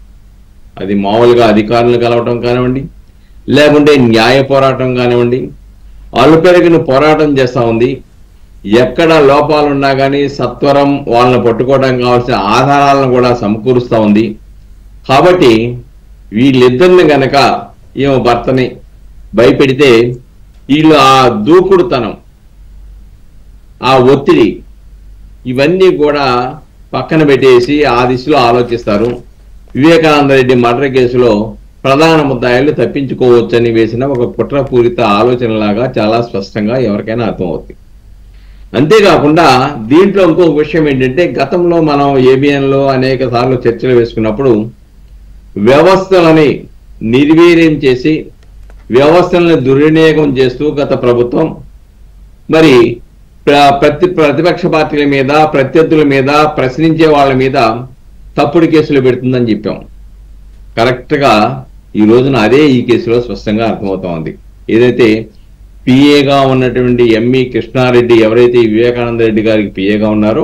అది మామూలుగా అధికారులను కలవటం కానివ్వండి, లేకుంటే న్యాయ పోరాటం కానివ్వండి, అలుపెరగని పోరాటం చేస్తూ ఉంది. ఎక్కడ లోపాలున్నా కానీ సత్వరం వాళ్ళని పట్టుకోవడానికి కావాల్సిన ఆధారాలను కూడా సమకూరుస్తూ ఉంది. కాబట్టి వీళ్ళిద్దరిని గనక ఈమె భర్తని భయపెడితే వీళ్ళు ఆ దూకుడుతనం, ఆ ఒత్తిడి ఇవన్నీ కూడా పక్కన పెట్టేసి ఆ దిశలో ఆలోచిస్తారు. వివేకానంద రెడ్డి మర్డర్ కేసులో ప్రధాన ముద్దాయిలు తప్పించుకోవచ్చని వేసిన ఒక కుట్రపూరిత ఆలోచనలాగా చాలా స్పష్టంగా ఎవరికైనా అర్థమవుతుంది. అంతేకాకుండా దీంట్లో ఇంకొక విషయం ఏంటంటే, గతంలో మనం ఏబిఎన్లో అనేక సార్లు చర్చలు వేసుకున్నప్పుడు వ్యవస్థలని నిర్వీర్యం చేసి వ్యవస్థలను దుర్వినియోగం చేస్తూ గత ప్రభుత్వం మరి ప్రతిపక్ష పార్టీల మీద, ప్రత్యర్థుల మీద, ప్రశ్నించే వాళ్ళ మీద తప్పుడు కేసులు పెడుతుందని చెప్పాం. కరెక్ట్గా ఈ రోజున అదే ఈ కేసులో స్పష్టంగా అర్థమవుతా ఉంది. ఏదైతే పిఏగా ఉన్నటువంటి ఎంఈ కృష్ణారెడ్డి ఎవరైతే వివేకానంద రెడ్డి గారికి పిఏగా ఉన్నారో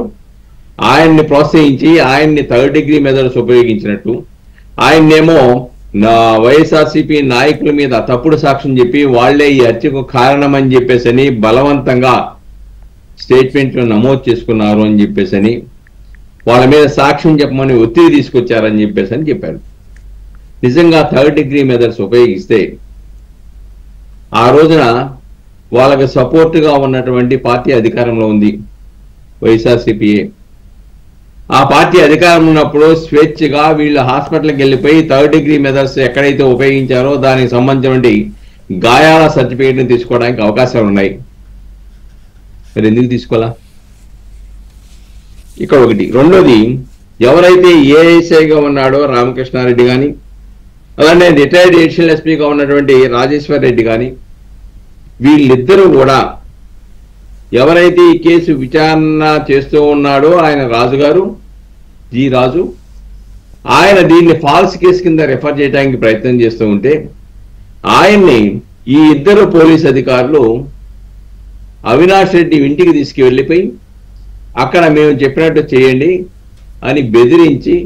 ఆయన్ని ప్రోత్సహించి ఆయన్ని థర్డ్ డిగ్రీ మెథడ్స్ ఉపయోగించినట్టు, ఆయన్నేమో వైఎస్ఆర్సీపీ నాయకుల మీద తప్పుడు సాక్ష్యం చెప్పి వాళ్లే ఈ హత్యకు కారణం అని చెప్పేసి బలవంతంగా స్టేట్మెంట్లు నమోదు చేసుకున్నారు అని చెప్పేసి, వాళ్ళ మీద సాక్ష్యం చెప్పమని ఒత్తిడి తీసుకొచ్చారని చెప్పేసి చెప్పారు. నిజంగా థర్డ్ డిగ్రీ మెథడ్స్ ఉపయోగిస్తే ఆ రోజున వాళ్ళకి సపోర్టుగా ఉన్నటువంటి పార్టీ అధికారంలో ఉంది, వైఎస్ఆర్సీపీఏ. ఆ పార్టీ అధికారం ఉన్నప్పుడు స్వేచ్ఛగా వీళ్ళు హాస్పిటల్కి వెళ్ళిపోయి థర్డ్ డిగ్రీ మెథడ్స్ ఎక్కడైతే ఉపయోగించారో దానికి సంబంధించినటువంటి గాయాల సర్టిఫికేట్ని తీసుకోవడానికి అవకాశాలు ఉన్నాయి. మరి ఎందుకు తీసుకోవాలా? ఇక్కడ ఒకటి. రెండోది, ఎవరైతే ఏఎస్ఐగా ఉన్నాడో రామకృష్ణారెడ్డి కానీ, అలానే రిటైర్డ్ ఎడిషనల్ ఎస్పీగా ఉన్నటువంటి రాజేశ్వర్ రెడ్డి కానీ, వీళ్ళిద్దరూ కూడా ఎవరైతే ఈ కేసు విచారణ చేస్తూ ఉన్నాడో ఆయన రాజు గారు, జి రాజు, ఆయన దీన్ని ఫాల్స్ కేసు కింద రెఫర్ చేయడానికి ప్రయత్నం చేస్తూ ఉంటే ఆయన్ని ఈ ఇద్దరు పోలీస్ అధికారులు అవినాష్ రెడ్డి ఇంటికి తీసుకువెళ్ళిపోయి అక్కడ మేము చెప్పినట్టు చేయండి అని బెదిరించి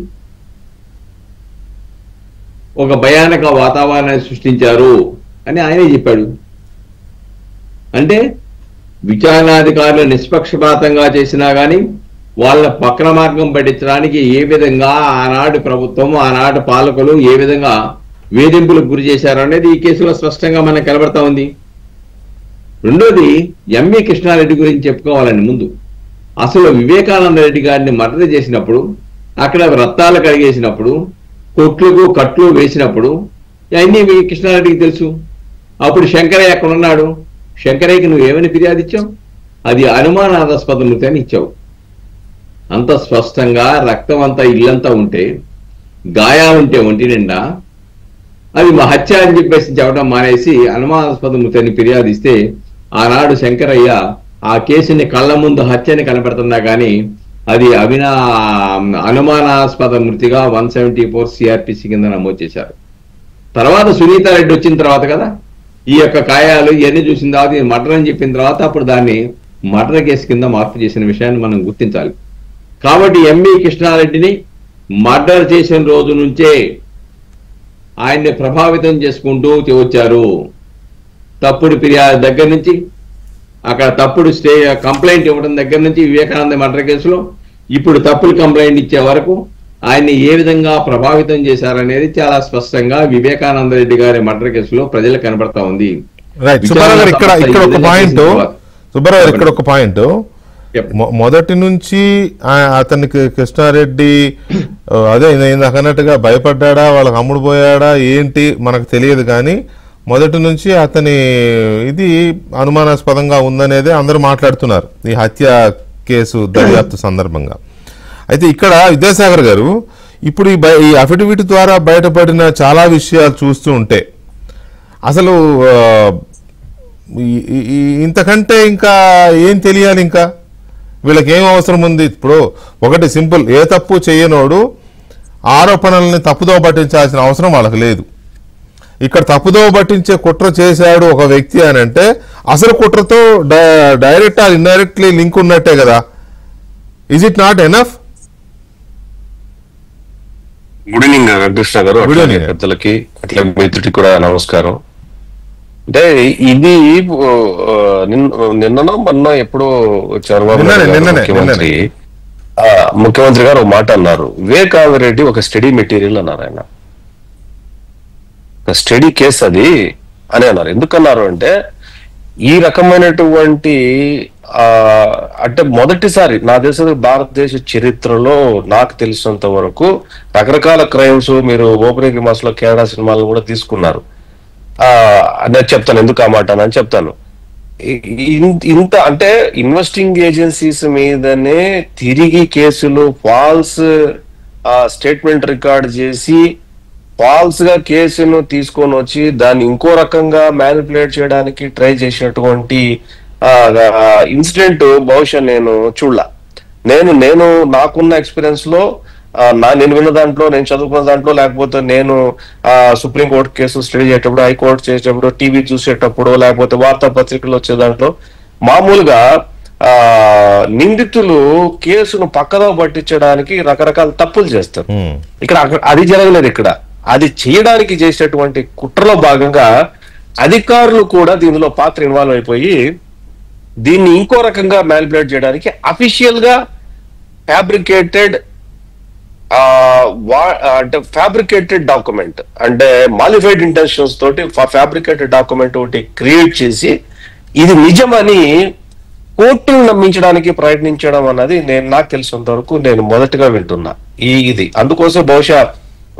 ఒక భయానక వాతావరణాన్ని సృష్టించారు అని ఆయనే చెప్పాడు. అంటే విచారణాధికారులు నిష్పక్షపాతంగా చేసినా కానీ వాళ్ళ పక్కన మార్గం పట్టించడానికి ఏ విధంగా ఆనాడు ప్రభుత్వం, ఆనాడు పాలకులు ఏ విధంగా వేధింపులకు గురి చేశారు అనేది ఈ కేసులో స్పష్టంగా మనకు కనబడతా ఉంది. రెండోది, ఎంవి కృష్ణారెడ్డి గురించి చెప్పుకోవాలండి. ముందు అసలు వివేకానంద రెడ్డి గారిని మర్డర్ చేసినప్పుడు, అక్కడ రక్తాలు కడిగేసినప్పుడు, కొట్లకు కట్లు వేసినప్పుడు అన్నీ కృష్ణారెడ్డికి తెలుసు. అప్పుడు శంకరయ్య అక్కడ ఉన్నాడు. శంకరయ్యకి నువ్వేమని ఫిర్యాదు ఇచ్చావు? అది అనుమానాస్పద మృతి అని ఇచ్చావు. అంత స్పష్టంగా రక్తం అంతా ఇల్లంతా ఉంటే, గాయాలుంటే ఒంటి నిండా, అది మా హత్య అని చెప్పేసి చెప్పడం మానేసి అనుమానాస్పద మృతి అని ఫిర్యాదు ఇస్తే ఆనాడు శంకరయ్య ఆ కేసుని కళ్ళ ముందు హత్యని కనపడుతున్నా కానీ అది అనుమానాస్పద మృతిగా 174 సిఆర్పిసి కింద నమోదు చేశారు. తర్వాత సునీతారెడ్డి వచ్చిన తర్వాత కదా ఈ యొక్క కాయాలు ఇవన్నీ చూసిన తర్వాత ఇది మర్డర్ అని చెప్పిన తర్వాత అప్పుడు దాన్ని మర్డర్ కేసు కింద మార్పు చేసిన విషయాన్ని మనం గుర్తించాలి. కాబట్టి ఎంవి కృష్ణారెడ్డిని మర్డర్ చేసిన రోజు నుంచే ఆయన్ని ప్రభావితం చేసుకుంటూ వచ్చారు. తప్పుడు ఫిర్యాదు దగ్గర నుంచి, అక్కడ తప్పుడు కంప్లైంట్ ఇవ్వడం దగ్గర నుంచి, వివేకానంద మర్డర్ కేసులో ఇప్పుడు తప్పుడు కంప్లైంట్ ఇచ్చే వరకు ఆయన్ని ఏ విధంగా ప్రభావితం చేశారనేది చాలా స్పష్టంగా వివేకానంద రెడ్డి గారి మర్డర్ కేసులో ప్రజలకు కనబడతా ఉంది. ఇక్కడ ఒక పాయింట్, మొదటి నుంచి అతనికి కృష్ణారెడ్డి అదే ఇందాక అన్నట్టుగా భయపడ్డా, వాళ్ళకి అమ్ముడు పోయాడా ఏంటి మనకు తెలియదు, కానీ మొదటి నుంచి అతని ఇది అనుమానాస్పదంగా ఉందనేది అందరూ మాట్లాడుతున్నారు ఈ హత్య కేసు దర్యాప్తు సందర్భంగా. అయితే ఇక్కడ విద్యాసాగర్ గారు, ఇప్పుడు ఈ అఫిడవిట్ ద్వారా బయటపడిన చాలా విషయాలు చూస్తూ ఉంటే అసలు ఇంతకంటే ఇంకా ఏం తెలియాలి? ఇంకా వీళ్ళకి ఏం అవసరం ఉంది? ఇప్పుడు ఒకటి సింపుల్, ఏ తప్పు చేయనోడు ఆరోపణల్ని తప్పుదో పట్టించాల్సిన అవసరం వాళ్ళకి లేదు. ఇక్కడ తప్పుదో పట్టించే కుట్ర చేశాడు ఒక వ్యక్తి అని అంటే అసలు కుట్రతో డైరెక్ట్ ఆర్ ఇండైరెక్ట్లీ లింక్ ఉన్నట్టే కదా. Is it not enough? Good evening Krishna గారు, పెద్దలకి అట్లా మిత్రుడికి కూడా నమస్కారం. అంటే ఇది నిన్ననో మొన్న ఎప్పుడో చంద్రబాబు ముఖ్యమంత్రి గారు ఒక మాట అన్నారు, వివేకానంద రెడ్డి ఒక స్టడీ మెటీరియల్ అన్నారు. ఆయన ఒక స్టడీ కేస్ అది అని అన్నారు. ఎందుకన్నారు అంటే ఈ రకమైనటువంటి అంటే మొదటిసారి నా దేశ భారతదేశ చరిత్రలో నాకు తెలిసినంత వరకు రకరకాల క్రైమ్స్, మీరు ఓపెనింగ్ రిమార్క్స్ లో కెనడా సినిమాలను కూడా తీసుకున్నారు. నేను చెప్తాను ఎందుకు ఆ మాట అని చెప్తాను. ఇంత అంటే ఇన్వెస్టింగ్ ఏజెన్సీస్ మీదనే తిరిగి కేసులు ఫాల్స్ స్టేట్మెంట్ రికార్డ్ చేసి ఫాల్స్ గా కేసును తీసుకొని వచ్చి దాన్ని ఇంకో రకంగా మ్యానిపులేట్ చేయడానికి ట్రై చేసినటువంటి ఇన్సిడెంట్ బహుశా నేను చూడలా. నేను నాకున్న ఎక్స్పీరియన్స్ లో నేను విన్న దాంట్లో, నేను చదువుకున్న దాంట్లో, లేకపోతే నేను సుప్రీంకోర్టు కేసు స్టడీ చేసేటప్పుడు, హైకోర్టు చేసేటప్పుడు, టీవీ చూసేటప్పుడు, లేకపోతే వార్తాపత్రికలు వచ్చే దాంట్లో మామూలుగా నిందితులు కేసును పక్కదో పట్టించడానికి రకరకాల తప్పులు చేస్తారు. ఇక్కడ అది జరగలేదు. ఇక్కడ అది చేయడానికి చేసేటువంటి కుట్రలో భాగంగా అధికారులు కూడా దీనిలో పాత్ర ఇన్వాల్వ్ అయిపోయి దీన్ని ఇంకో రకంగా మ్యానిపులేట్ చేయడానికి అఫీషియల్ గా ఫ్యాబ్రికేటెడ్ అంటే ఫ్యాబ్రికేటెడ్ డాక్యుమెంట్, అంటే మాలిఫైడ్ ఇంటెన్షన్స్ తోటి ఫ్యాబ్రికేటెడ్ డాక్యుమెంట్ ఒకటి క్రియేట్ చేసి ఇది నిజమని కోర్టును నమ్మించడానికి ప్రయత్నించడం అన్నది నాకు తెలిసినంత వరకు నేను మొదటిగా వింటున్నా. ఇది అందుకోసం బహుశా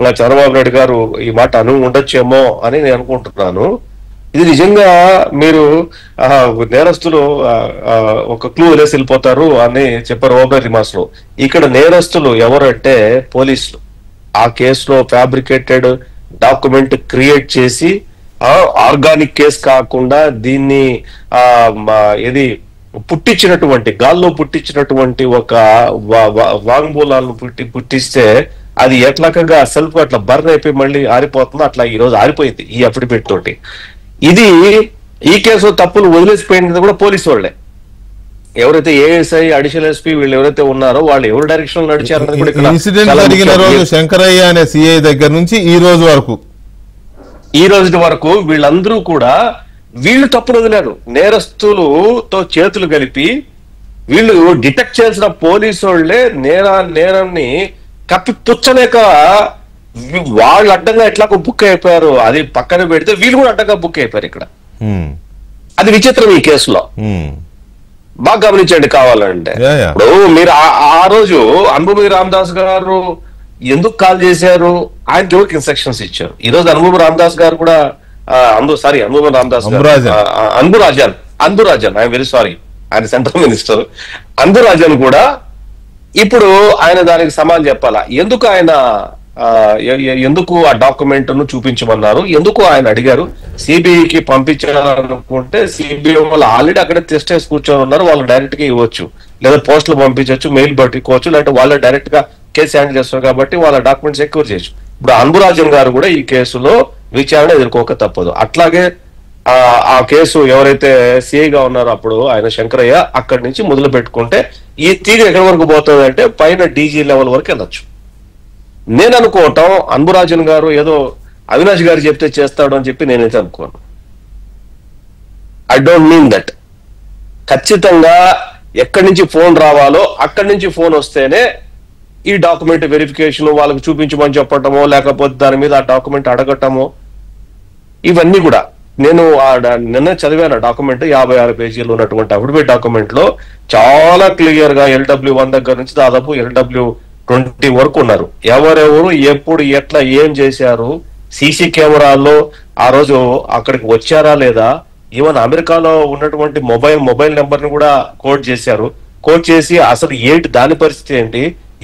చంద్రబాబు నాయుడు గారు ఈ మాట ఉండొచ్చేమో అని నేను అనుకుంటున్నాను. ఇది నిజంగా మీరు నేరస్తులు ఒక క్లూ వదిలేసి వెళ్ళిపోతారు అని చెప్పారు ఓపెన్ రిమార్క్స్ లో. ఇక్కడ నేరస్తులు ఎవరంటే పోలీసులు. ఆ కేసులో ఫ్యాబ్రికేటెడ్ డాక్యుమెంట్ క్రియేట్ చేసి ఆర్గానిక్ కేసు కాకుండా దీన్ని పుట్టించినటువంటి, గాల్లో పుట్టించినటువంటి ఒక వాంగ్మూలాలను పుట్టిస్తే అది ఎట్లాగా సెల్ఫ్ అట్లా బర్న్ అయిపోయి మళ్ళీ ఆరిపోతుందో అట్లా ఈ రోజు ఆరిపోయింది ఈ అఫిడవిట్ తోటి. ఇది ఈ కేసు తప్పులు వదిలేసిపోయింది కూడా పోలీసు వాళ్ళే. ఎవరైతే ఏఎస్ఐ, అడిషనల్ ఎస్పీ వీళ్ళు ఎవరైతే ఉన్నారో వాళ్ళు ఎవరు డైరెక్షన్ నడిచారని కూడా ఇన్సిడెంట్ జరిగిన రోజు శంకరయ్య అనే సిఐ దగ్గర నుంచి ఈ రోజు వరకు వీళ్ళందరూ కూడా వీళ్ళు తప్పులు వదిలేరు. నేరస్తులతో చేతులు కలిపి వీళ్ళు డిటెక్ట్ చేసిన పోలీసు వాళ్ళే నేరాన్ని కప్పిపుచ్చలేక వాళ్ళు అడ్డంగా ఎట్లాగో బుక్ అయిపోయారు. అది పక్కన పెడితే వీళ్ళు కూడా అడ్డంగా బుక్ అయిపోయారు. ఇక్కడ అది విచిత్రం. ఈ కేసులో బాగా గమనించండి కావాలంటే. ఇప్పుడు మీరు ఆ రోజు అనుభవి రామదాస్ గారు ఎందుకు కాల్ చేశారు, ఆయనకి ఎవరికి ఇన్స్ట్రక్షన్స్ ఇచ్చారు? ఈ రోజు అనుభవి రామదాస్ గారు కూడా అంబురాజన్ ఐఎమ్ వెరీ సారీ, ఆయన సెంట్రల్ మినిస్టర్ అంబురాజన్ కూడా ఇప్పుడు ఆయన దానికి సమాధానం చెప్పాలా. ఎందుకు ఆ డాక్యుమెంట్ ను చూపించమన్నారు, ఎందుకు ఆయన అడిగారు? సిబిఐకి పంపించాలనుకుంటే సిబిఐ వాళ్ళు ఆల్రెడీ అక్కడ టెస్ట్ చేసి కూర్చొని ఉన్నారు. వాళ్ళు డైరెక్ట్ గా ఇవ్వచ్చు, లేదా పోస్టులు పంపించవచ్చు, మెయిల్ పట్టుకోవచ్చు, లేదంటే వాళ్ళే డైరెక్ట్ గా కేసు హ్యాండిల్ చేస్తారు కాబట్టి వాళ్ళ డాక్యుమెంట్స్ సెక్యూర్ చేయొచ్చు. ఇప్పుడు అంబురాజన్ గారు కూడా ఈ కేసులో విచారణ ఎదుర్కోక తప్పదు. అట్లాగే ఆ కేసు ఎవరైతే సిఐగా ఉన్నారో అప్పుడు ఆయన శంకరయ్య, అక్కడి నుంచి మొదలు పెట్టుకుంటే ఈ తీగ ఎక్కడి వరకు పోతుంది అంటే పైన డీజీ లెవెల్ వరకు వెళ్ళొచ్చు. నేను అనుకోవటం అన్బురాజన్ గారు ఏదో అవినాష్ గారు చెప్తే చేస్తాడు అని చెప్పి నేనైతే అనుకోను. I don't mean that. ఖచ్చితంగా ఎక్కడి నుంచి ఫోన్ రావాలో అక్కడి నుంచి ఫోన్ వస్తేనే ఈ డాక్యుమెంట్ వెరిఫికేషన్ వాళ్ళకి చూపించమని చెప్పటమో, లేకపోతే దాని మీద ఆ డాక్యుమెంట్ అడగటమో, ఇవన్నీ కూడా నేను నిన్న చదివాను. డాక్యుమెంట్ 56 పేజీలు ఉన్నటువంటి అఫిడవిట్ డాక్యుమెంట్ లో చాలా క్లియర్ గా LW1 దగ్గర నుంచి దాదాపు LW20 వరకు ఉన్నారు. ఎవరెవరు ఎప్పుడు ఎట్లా ఏం చేశారు, సీసీ కెమెరాల్లో ఆ రోజు అక్కడికి వచ్చారా లేదా, ఈవెన్ అమెరికాలో ఉన్నటువంటి మొబైల్ నెంబర్ ని కూడా కోడ్ చేశారు. కోడ్ చేసి అసలు ఏంటి దాని పరిస్థితి ఏంటి,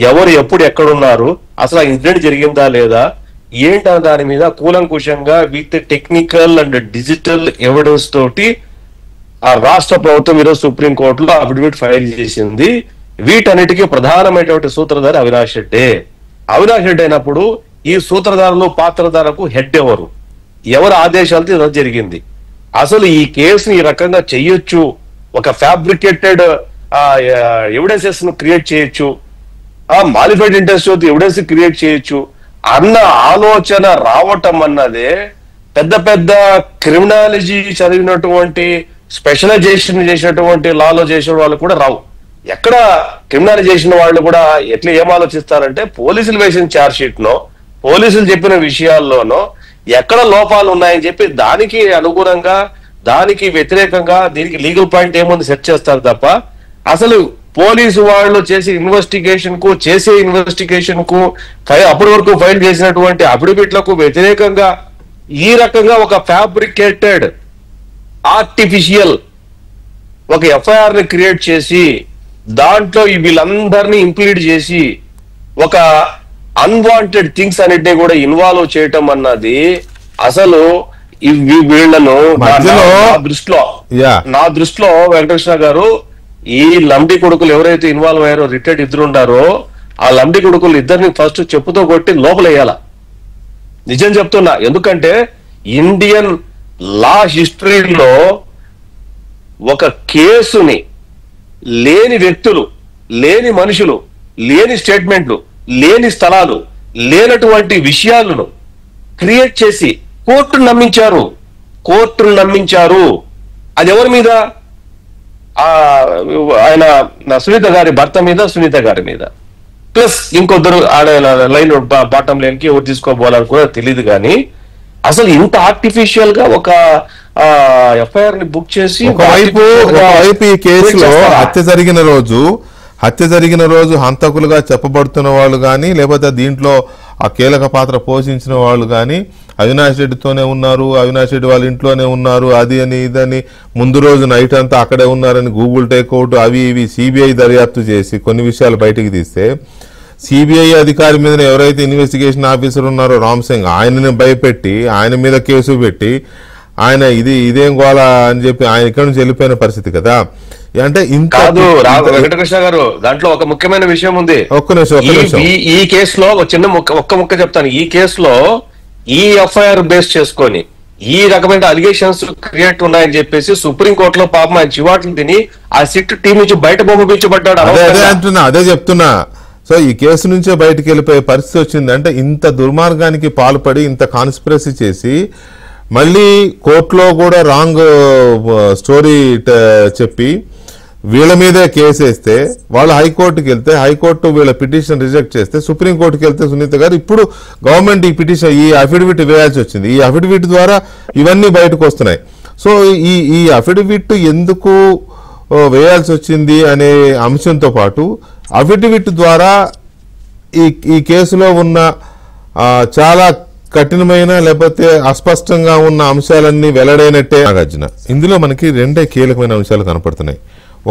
ఎవరు ఎప్పుడు ఎక్కడున్నారు, అసలు ఆ ఇన్సిడెంట్ జరిగిందా లేదా ఏంటన్న దాని మీద కూలంకుషంగా with technical and digital evidence తోటి ఆ రాష్ట్ర ప్రభుత్వం ఈరోజు సుప్రీంకోర్టులో అఫిడవిట్ ఫైల్ చేసింది. వీటన్నిటికీ ప్రధానమైనటువంటి సూత్రధారి అవినాష్ రెడ్డి. అవినాష్ రెడ్డి అయినప్పుడు ఈ సూత్రధారులు పాత్రధారకు హెడ్ ఎవరు, ఎవరి ఆదేశాలతో ఈరోజు జరిగింది? అసలు ఈ కేసుని ఈ రకంగా చెయ్యొచ్చు, ఒక ఫ్యాబ్రికేటెడ్ ఎవిడెన్సెస్ ను క్రియేట్ చేయొచ్చు, మాలిఫైడ్ ఇంట్రెస్ట్ ఎవిడెన్స్ క్రియేట్ చేయొచ్చు అన్న ఆలోచన రావటం అన్నదే పెద్ద పెద్ద క్రిమినాలజీ చదివినటువంటి స్పెషలైజేషన్ చేసినటువంటి లాలో చేసిన వాళ్ళు కూడా రావు. ఎక్కడ క్రిమినాలైజేషన్ వాళ్ళు కూడా ఎట్లా ఏం ఆలోచిస్తారంటే పోలీసులు వేసిన ఛార్జ్ షీట్ నో, పోలీసులు చెప్పిన విషయాల్లోనో ఎక్కడ లోపాలు ఉన్నాయని చెప్పి దానికి అనుగుణంగా దానికి వ్యతిరేకంగా దీనికి లీగల్ పాయింట్ ఏముంది సెట్ చేస్తారు తప్ప అసలు పోలీసు వాళ్ళు చేసే ఇన్వెస్టిగేషన్ కు అప్పటి వరకు ఫైల్ చేసినటువంటి అఫిడవిట్లకు వ్యతిరేకంగా ఈ రకంగా ఒక ఫ్యాబ్రికేటెడ్ ఆర్టిఫిషియల్ ఒక ఎఫ్ఐఆర్ ని క్రియేట్ చేసి దాంట్లో వీళ్ళందరినీ ఇంప్లీడ్ చేసి ఒక అన్వాంటెడ్ థింగ్స్ అన్నిటినీ కూడా ఇన్వాల్వ్ చేయటం అన్నది అసలు వీళ్ళను నా దృష్టిలో వెంకటకృష్ణ గారు ఈ లంబడి కొడుకులు ఎవరైతే ఇన్వాల్వ్ అయ్యారో రిటైర్డ్ ఇద్దరు ఉన్నారో ఆ లంబడి కొడుకులు ఇద్దరిని ఫస్ట్ చెప్పుతో కొట్టి లోపలేయాల. నిజం చెప్తున్నా. ఎందుకంటే ఇండియన్ లా హిస్టరీలో ఒక కేసుని లేని వ్యక్తులు, లేని మనుషులు, లేని స్టేట్మెంట్లు, లేని స్థలాలు, లేనటువంటి విషయాలను క్రియేట్ చేసి కోర్టును నమ్మించారు. అది ఎవరి మీద? ఆయన సునీత గారి భర్త మీద, సునీత గారి మీద, ప్లస్ ఇంకొద్దరు లైన్ బాటం లైన్ కి ఎవరు తీసుకోబోవాలని కూడా తెలియదు. కానీ అసలు ఇంత ఆర్టిఫిషియల్ గా ఒక ఎఫ్ఐఆర్ ని బుక్ చేసి ఒకవైపు ఈ కేసులో హత్య జరిగిన రోజు హంతకులుగా చెప్పబడుతున్న వాళ్ళు కానీ లేకపోతే దీంట్లో ఆ కీలక పాత్ర పోషించిన వాళ్ళు కానీ అవినాష్ రెడ్డితోనే ఉన్నారు, అవినాష్ రెడ్డి వాళ్ళ ఇంట్లోనే ఉన్నారు, అది అని ఇదని ముందు రోజు నైట్ అంతా అక్కడే ఉన్నారని గూగుల్ టేక్అవుట్ అవి ఇవి సిబిఐ దర్యాప్తు చేసి కొన్ని విషయాలు బయటికి తీస్తే సిబిఐ అధికారి మీద ఎవరైతే ఇన్వెస్టిగేషన్ ఆఫీసర్ ఉన్నారో రామ్ సింగ్ ఆయనని భయపెట్టి ఆయన మీద కేసు పెట్టి ఆయన ఇదేం గోళ అని చెప్పి ఆయన ఇక్కడి నుంచి వెళ్ళిపోయిన పరిస్థితి కదా. అంటే ఇంత వెంకటకృష్ణ గారు దాంట్లో ఒక ముఖ్యమైన విషయం ఉంది. ఒక్క నిమిషం. ఈ కేసులో ఒక్క ముక్క చెప్తాను. ఈ కేసులో ఈ ఎఫ్ఐఆర్ బేస్ చేసుకొని ఈ రకమైన అలిగేషన్స్ క్రియేట్ ఉన్నాయని చెప్పేసి సుప్రీంకోర్టులో పాపం ఆయన చివాట్లు తిని ఆ సిట్ టీం నుంచి బయట పంపించబడ్డాడు. అదే చెప్తున్నా. సో ఈ కేసు నుంచే బయటకు వెళ్ళిపోయే పరిస్థితి వచ్చింది. అంటే ఇంత దుర్మార్గానికి పాల్పడి ఇంత కాన్స్పిరసీ చేసి మళ్ళీ కోర్టులో కూడా రాంగ్ స్టోరీ చెప్పి వీళ్ళ మీదే కేసు వేస్తే వాళ్ళు హైకోర్టుకి వెళ్తే హైకోర్టు వీళ్ళ పిటిషన్ రిజెక్ట్ చేస్తే సుప్రీంకోర్టుకి వెళ్తే సునీత గారు ఇప్పుడు గవర్నమెంట్ ఈ పిటిషన్ ఈ అఫిడవిట్ వేయాల్సి వచ్చింది. ఈ అఫిడవిట్ ద్వారా ఇవన్నీ బయటకు వస్తున్నాయి. సో ఈ అఫిడవిట్ ఎందుకు వేయాల్సి వచ్చింది అనే అంశంతో పాటు అఫిడవిట్ ద్వారా ఈ కేసులో ఉన్న చాలా కఠినమైన లేకపోతే అస్పష్టంగా ఉన్న అంశాలన్నీ వెల్లడైనట్టే నాగార్జున. ఇందులో మనకి రెండే కీలకమైన అంశాలు కనపడుతున్నాయి.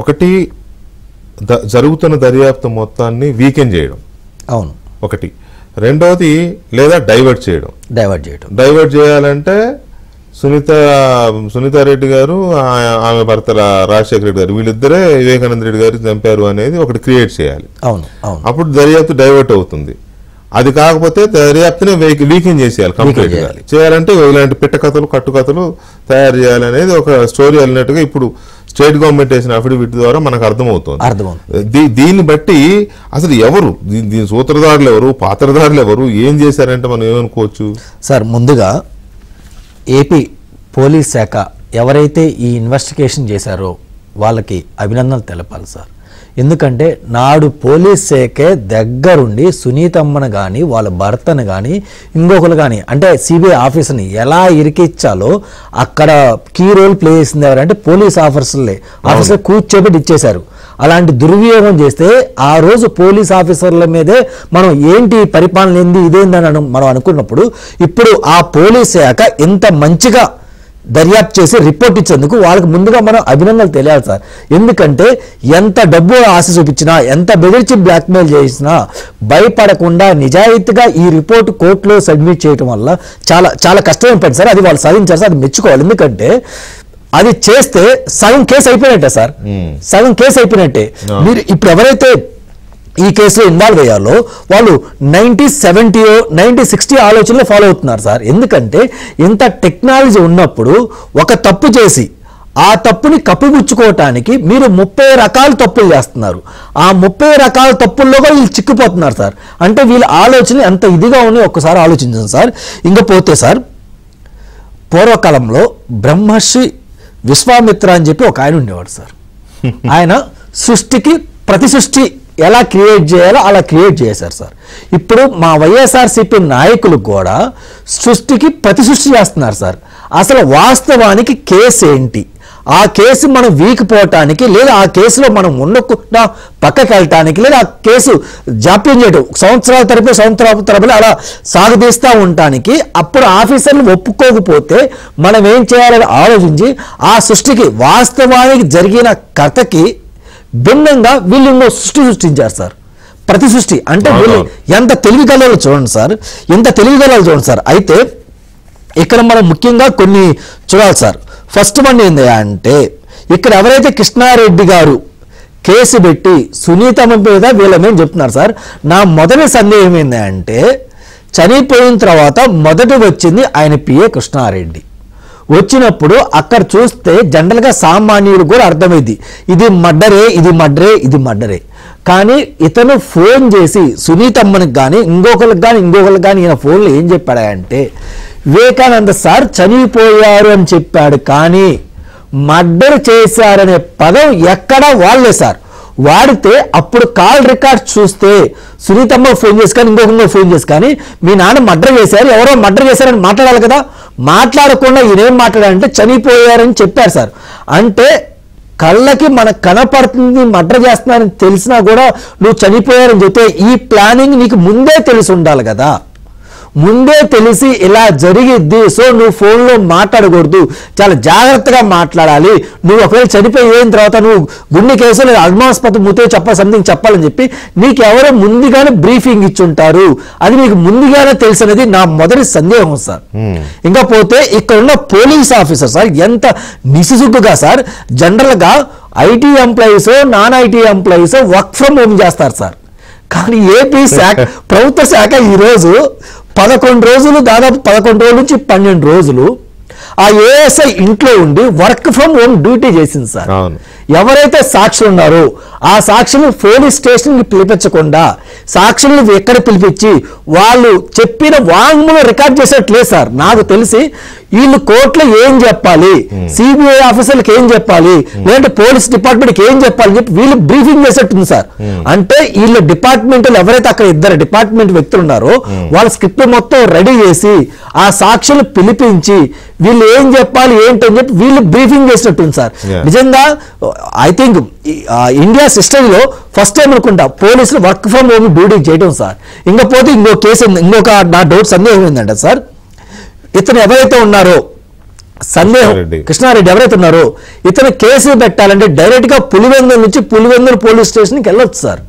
ఒకటి జరుగుతున్న దర్యాప్తు మొత్తాన్ని వీకెండ్ చేయడం, అవును ఒకటి. రెండవది లేదా డైవర్ట్ చేయాలంటే సునీతారెడ్డి గారు ఆమె భర్త రాజశేఖర రెడ్డి గారు వీళ్ళిద్దరే వివేకానంద రెడ్డి గారు చంపారు అనేది ఒకటి క్రియేట్ చేయాలి. అప్పుడు దర్యాప్తు డైవర్ట్ అవుతుంది. అది కాకపోతే దర్యాప్తునే వీకెండ్ చేసేయాలి, కంప్లీట్ చేయాలంటే ఇలాంటి పిట్టకథలు కట్టుకథలు తయారు చేయాలనేది ఒక స్టోరీ అన్నట్టుగా ఇప్పుడు స్టేట్ గవర్నమెంట్ వేసిన అఫిడవిట్ ద్వారా మనకు అర్థమవుతుంది. దీన్ని బట్టి అసలు ఎవరు దీని సూత్రధారులు ఎవరు, పాత్రధారులు ఎవరు, ఏం చేశారంటే మనం ఏమనుకోవచ్చు? సార్, ముందుగా ఏపీ పోలీస్ శాఖ ఎవరైతే ఈ ఇన్వెస్టిగేషన్ చేశారో వాళ్ళకి అభినందనలు తెలపాలి సార్. ఎందుకంటే నాడు పోలీస్ శాఖే దగ్గరుండి సునీతమ్మను కానీ వాళ్ళ భర్తను కానీ ఇంకొకరు కానీ అంటే సిబిఐ ఆఫీసర్ని ఎలా ఇరికిచ్చాలో అక్కడ కీ రోల్ ప్లే చేసింది ఎవరంటే పోలీస్ ఆఫీసర్ కూర్చోబెట్టి ఇచ్చేశారు. అలాంటి దుర్వినియోగం చేస్తే ఆ రోజు పోలీస్ ఆఫీసర్ల మీదే మనం ఏంటి పరిపాలన ఏంది ఇదేందని మనం అనుకున్నప్పుడు ఇప్పుడు ఆ పోలీస్ శాఖ ఇంత మంచిగా దర్యాప్తు చేసి రిపోర్ట్ ఇచ్చేందుకు వాళ్ళకి ముందుగా మనం అభినందనలు తెలియాలి సార్. ఎందుకంటే ఎంత డబ్బు ఆశ చూపించినా ఎంత బెదిరించి బ్లాక్మెయిల్ చేసినా భయపడకుండా నిజాయితీగా ఈ రిపోర్ట్ కోర్టులో సబ్మిట్ చేయడం వల్ల చాలా చాలా కష్టమైన పని సార్. అది వాళ్ళు సాధించారు సార్, అది మెచ్చుకోవాలి. ఎందుకంటే అది చేస్తే సగం కేసు అయిపోయినట్టే సార్, సగం కేసు అయిపోయినట్టే. మీరు ఇప్పుడు ఎవరైతే ఈ కేసులో ఇన్వాల్వ్ అయ్యాలో వాళ్ళు 90-70 90-60 ఆలోచనలు ఫాలో అవుతున్నారు సార్. ఎందుకంటే ఇంత టెక్నాలజీ ఉన్నప్పుడు ఒక తప్పు చేసి ఆ తప్పుని కప్పిపుచ్చుకోవటానికి మీరు 30 రకాల తప్పులు చేస్తున్నారు. ఆ 30 రకాల తప్పుల్లో కూడా వీళ్ళు చిక్కిపోతున్నారు సార్. అంటే వీళ్ళ ఆలోచనలు ఎంత ఇదిగా ఉన్నాయి ఒక్కసారి ఆలోచించండి సార్. ఇంకపోతే సార్, పూర్వకాలంలో బ్రహ్మర్షి విశ్వామిత్ర అని చెప్పి ఒక ఆయన ఉండేవాడు సార్. ఆయన సృష్టికి ప్రతి సృష్టి ఎలా క్రియేట్ చేయాలో అలా క్రియేట్ చేశారు సార్. ఇప్పుడు మా వైఎస్ఆర్సీపీ నాయకులు కూడా సృష్టికి ప్రతి సృష్టి చేస్తున్నారు సార్. అసలు వాస్తవానికి కేసు ఏంటి, ఆ కేసు మనం వీకిపోవటానికి లేదా ఆ కేసులో మనం ఉండకుండా పక్కకి వెళ్ళటానికి లేదా ఆ కేసు జాప్యం చేయడం సంవత్సరాల తరబడి అలా సాగుదీస్తూ ఉండటానికి అప్పుడు ఆఫీసర్లు ఒప్పుకోకపోతే మనం ఏం చేయాలని ఆలోచించి ఆ సృష్టికి వాస్తవానికి జరిగిన కథకి భిన్నంగా వీళ్ళు ఇంకో సృష్టించారు సార్. ప్రతి సృష్టి అంటే వీళ్ళు ఎంత తెలివిగలలో చూడండి సార్, ఎంత తెలివిగలలో చూడండి సార్. అయితే ఇక్కడ మనం ముఖ్యంగా కొన్ని చూడాలి సార్. ఫస్ట్ వన్ ఏంది అంటే, ఇక్కడ ఎవరైతే కృష్ణారెడ్డి గారు కేసు పెట్టి సునీతమ్మ మీద వీళ్ళమేం చెప్తున్నారు సార్. నా మొదటి సందేహం ఏంది అంటే, చనిపోయిన తర్వాత మొదటి వచ్చింది ఆయన పిఏ కృష్ణారెడ్డి. వచ్చినప్పుడు అక్కడ చూస్తే జనరల్గా సామాన్యుడు కూడా అర్థమైంది ఇది మర్డరే, ఇది మర్డరే, ఇది మర్డరే. కానీ ఇతను ఫోన్ చేసి సునీతమ్మనికి కానీ ఇంకొకరికి కానీ ఈయన ఫోన్లో ఏం చెప్పాడంటే, వివేకానంద సార్ చనిపోయారు అని చెప్పాడు, కానీ మర్డర్ చేశారనే పదం ఎక్కడా వాడలే సార్. వాడితే అప్పుడు కాల్ రికార్డ్ చూస్తే సునీతమ్మ ఫోన్ చేసి కానీ ఇంకొక ఫోన్ చేసి కానీ మీ నాన్న మర్డర్ చేశారు, ఎవరో మర్డర్ చేశారని మాట్లాడాలి కదా. మాట్లాడకుండా ఈయనేం మాట్లాడారంటే చనిపోయారని చెప్పారు సార్. అంటే కళ్ళకి మనకు కనపడుతుంది మర్డర్ చేస్తున్నారని తెలిసినా కూడా నువ్వు చనిపోయారని చెప్తే ఈ ప్లానింగ్ నీకు ముందే తెలిసి ఉండాలి కదా. ముందే తెలిసి ఇలా జరిగిద్ది, సో నువ్వు ఫోన్లో మాట్లాడకూడదు, చాలా జాగ్రత్తగా మాట్లాడాలి. నువ్వు ఒకవేళ చనిపోయిన తర్వాత నువ్వు గుండె కేసు లేదా అనుమానాస్పద మూతే సంథింగ్ చెప్పాలని చెప్పి నీకు ఎవరో ముందుగానే బ్రీఫింగ్ ఇచ్చుంటారు. అది నీకు ముందుగానే తెలిసినది నా మొదటి సందేహం సార్. ఇంకా పోతే ఇక్కడ ఉన్న పోలీస్ ఆఫీసర్ సార్ ఎంత నిసిసుగ్గుగా సార్, జనరల్గా IT employees non IT employees work from home చేస్తారు సార్. కానీ ఏపీ శాఖ ప్రభుత్వ శాఖ ఈరోజు 11 రోజులు, దాదాపు 11 రోజుల నుంచి 12 రోజులు ఆ ఏఎస్ఐ ఇంట్లో ఉండి వర్క్ ఫ్రమ్ హోమ్ డ్యూటీ చేసింది సార్. ఎవరైతే సాక్షులు ఉన్నారో ఆ సాక్షులు పోలీస్ స్టేషన్కి పిలిపించకుండా సాక్షులను ఎక్కడ పిలిపించి వాళ్ళు చెప్పిన వాంగ్మూలం రికార్డ్ చేసేట్లేదు సార్. నాకు తెలిసి వీళ్ళు కోర్టులో ఏం చెప్పాలి, సిబిఐ ఆఫీసర్లకు ఏం చెప్పాలి, లేదంటే పోలీస్ డిపార్ట్మెంట్కి ఏం చెప్పాలని చెప్పి వీళ్ళు బ్రీఫింగ్ చేసేట్టుంది సార్. అంటే వీళ్ళు డిపార్ట్మెంట్లు ఎవరైతే అక్కడ ఇద్దరు డిపార్ట్మెంట్ వ్యక్తులు ఉన్నారో వాళ్ళ స్క్రిప్ట్ మొత్తం రెడీ చేసి ఆ సాక్షులు పిలిపించి వీళ్ళు ఏం చెప్పాలి ఏంటని చెప్పి వీళ్ళు బ్రీఫింగ్ చేసినట్టుంది సార్. నిజంగా ఐ థింక్ ఇండియా హిస్టరీలో ఫస్ట్ టైం అనుకుంటా పోలీసులు వర్క్ ఫ్రమ్ హోమ్ డ్యూటీ చేయడం సార్. ఇంకపోతే ఇంకో కేసు, ఇంకొక నా డౌట్ సందేహం ఏంటంటే సార్, ఇతను ఎవరైతే ఉన్నారో సందేహం కృష్ణారెడ్డి ఎవరైతే ఉన్నారో ఇతను కేసు పెట్టాలంటే డైరెక్ట్ గా పులివెందుల నుంచి పులివెందుల పోలీస్ స్టేషన్కి వెళ్ళొచ్చు సార్.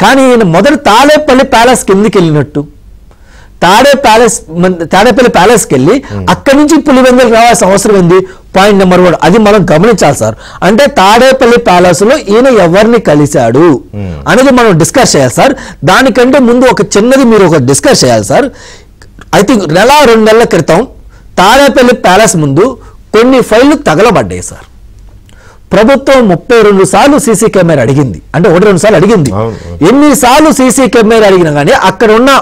కానీ ఈయన మొదటి తాడేపల్లి ప్యాలెస్ కిందకి వెళ్ళినట్టు తాడేపల్లి ప్యాలెస్కి వెళ్ళి అక్కడి నుంచి పులివెందులు రావాల్సిన అవసరం ఉంది. పాయింట్ నెంబర్ 1 అది మనం గమనించాలి సార్. అంటే తాడేపల్లి ప్యాలెస్ లో ఈయన ఎవరిని కలిశాడు అనేది మనం డిస్కస్ చేయాలి సార్. దానికంటే ముందు ఒక చిన్నది మీరు ఒక డిస్కస్ చేయాలి సార్. ఐ థింక్ 1-2 నెలల క్రితం తాడేపల్లి ప్యాలెస్ ముందు కొన్ని ఫైళ్లు తగలబడ్డాయి సార్. ప్రభుత్వం 32 సార్లు సీసీ కెమెరా అడిగింది, అంటే 1-2 సార్లు అడిగింది. ఎన్నిసార్లు సీసీ కెమెరా అడిగినా కానీ అక్కడ ఉన్న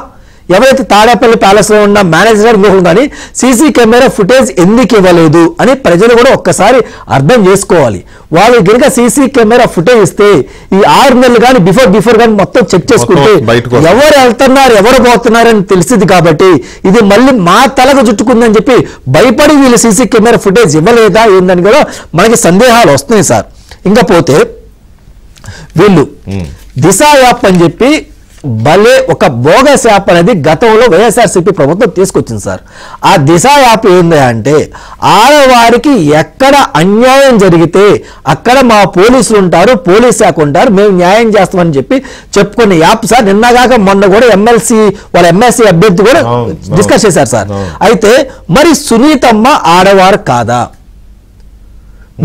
ఎవరైతే తాడేపల్లి ప్యాలెస్ లో ఉన్న మేనేజర్ ఇంకొకరు కానీ సీసీ కెమెరా ఫుటేజ్ ఎందుకు ఇవ్వలేదు అని ప్రజలు కూడా ఒక్కసారి అర్థం చేసుకోవాలి. వాళ్ళు కనుక సీసీ కెమెరా ఫుటేజ్ ఇస్తే ఈ 6 నెలలు కానీ బిఫోర్ కానీ మొత్తం చెక్ చేసుకుంటే ఎవరు వెళ్తున్నారు ఎవరు పోతున్నారు అని తెలిసింది. కాబట్టి ఇది మళ్ళీ మా తలకు చుట్టుకుందని చెప్పి భయపడి వీళ్ళు సీసీ కెమెరా ఫుటేజ్ ఇవ్వలేదా ఏందని కూడా మనకి సందేహాలు వస్తున్నాయి సార్. ఇంకా పోతే వీళ్ళు దిశ యాప్ అని చెప్పి భలే ఒక బోగస్ యాప్ అనేది గతంలో వైఎస్ఆర్సీపీ ప్రభుత్వం తీసుకొచ్చింది సార్. ఆ దిశ యాప్ ఏంది అంటే ఆడవారికి ఎక్కడ అన్యాయం జరిగితే అక్కడ మా పోలీసులు ఉంటారు, పోలీస్ శాఖ ఉంటారు, మేము న్యాయం చేస్తామని చెప్పి చెప్పుకునే యాప్ సార్. నిన్నగాక మొన్న కూడా వాళ్ళ ఎమ్మెల్సీ అభ్యర్థి కూడా డిస్కస్ చేశారు సార్. అయితే మరి సునీతమ్మ ఆడవారు కాదా?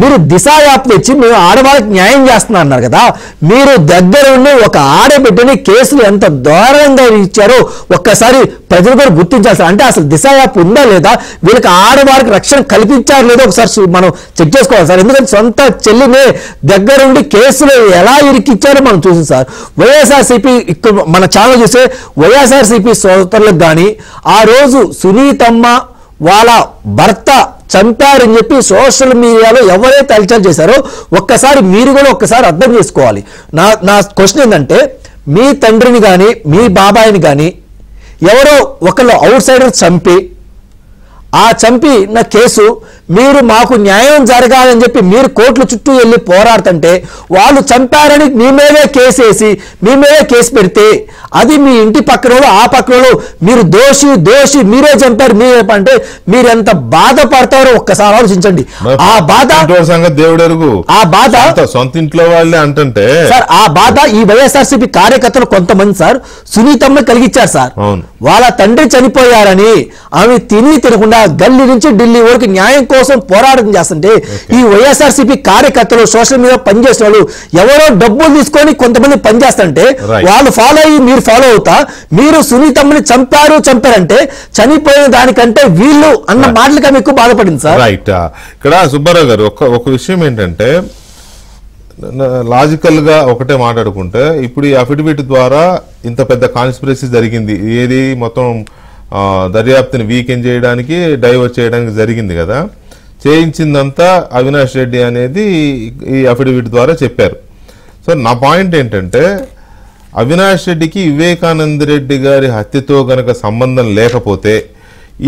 మీరు దిశ యాప్ తెచ్చి మేము ఆడవాళ్ళకి న్యాయం చేస్తున్నా అన్నారు కదా, మీరు దగ్గర ఉండి ఒక ఆడబిడ్డని కేసులు ఎంత దారుణంగా ఇచ్చారో ఒక్కసారి ప్రజలు కూడా గుర్తించాల్సి, అంటే అసలు దిశ యాప్ ఉందా లేదా, వీళ్ళకి ఆడవాళ్ళకి రక్షణ కల్పించారు లేదో ఒకసారి మనం చెక్ చేసుకోవాలి సార్. ఎందుకంటే సొంత చెల్లినే దగ్గరుండి కేసులు ఎలా ఇరికిచ్చారో మనం చూసాం సార్. వైఎస్ఆర్సీపీ ఇక్కడ మన ఛానల్ చూస్తే వైఎస్ఆర్సీపీ సోదరులకు కానీ ఆ రోజు సునీతమ్మ వాళ్ళ భర్త చంపారని చెప్పి సోషల్ మీడియాలో ఎవరైతే అలచల్ చేశారో ఒక్కసారి మీరు కూడా ఒక్కసారి అర్థం చేసుకోవాలి. నా క్వశ్చన్ ఏంటంటే, మీ తండ్రిని కానీ మీ బాబాయిని కానీ ఎవరో ఒకళ్ళు అవుట్ సైడర్ చంపిన కేసు మీరు మాకు న్యాయం జరగాలని చెప్పి మీరు కోర్టుల చుట్టూ వెళ్ళి పోరాడుతుంటే వాళ్ళు చంపారని మీ మీదే కేసు వేసి మీ మీదే కేసు పెడితే అది మీ ఇంటి పక్కన ఆ పక్కన మీరు దోషి మీరే చంపారు మీరే అంటే మీరు ఎంత బాధపడతారో ఒక్కసారి ఆలోచించండి. ఆ బాధ దేవుడెరుగు, ఆ బాధ సొంత ఇంట్లో వాళ్ళే అంటుంటే సార్, ఆ బాధ ఈ వైఎస్ఆర్సీపీ కార్యకర్తలు కొంతమంది సార్ సునీతమ్మ కలిగించారు సార్. వాళ్ళ తండ్రి చనిపోయారని ఆమె తినకుండా గల్లీ నుంచి ఢిల్లీ వరకు న్యాయం కోసం పోరాటం చేస్తుంటే ఈ వైఎస్ఆర్సీపీ కార్యకర్తలు సోషల్ మీడియా పనిచేసిన వాళ్ళు ఎవరో డబ్బులు తీసుకొని కొంతమంది పనిచేస్తుంటే వాళ్ళు ఫాలో అయ్యి మీరు ఫాలో అవుతా మీరు సునీతమ్మని చంపారంటే చనిపోయిన దానికంటే వీళ్ళు అన్న మాటలకి ఆమె ఎక్కువ బాధపడింది సార్. రైట్. ఇక్కడ సుబ్బారావు గారు ఒక విషయం ఏంటంటే, లాజికల్ గా ఒకటే మాట్లాడుకుంటే ఇప్పుడు ఈ అఫిడవిట్ ద్వారా ఇంత పెద్ద కాన్స్పిరసీ జరిగింది, ఏది మొత్తం దర్యాప్తుని వీకెండ్ చేయడానికి డైవర్ట్ చేయడానికి జరిగింది కదా, చేయించిందంతా అవినాష్ రెడ్డి అనేది ఈ అఫిడవిట్ ద్వారా చెప్పారు. సో నా పాయింట్ ఏంటంటే, అవినాష్ రెడ్డికి వివేకానంద రెడ్డి గారి హత్యతో గనక సంబంధం లేకపోతే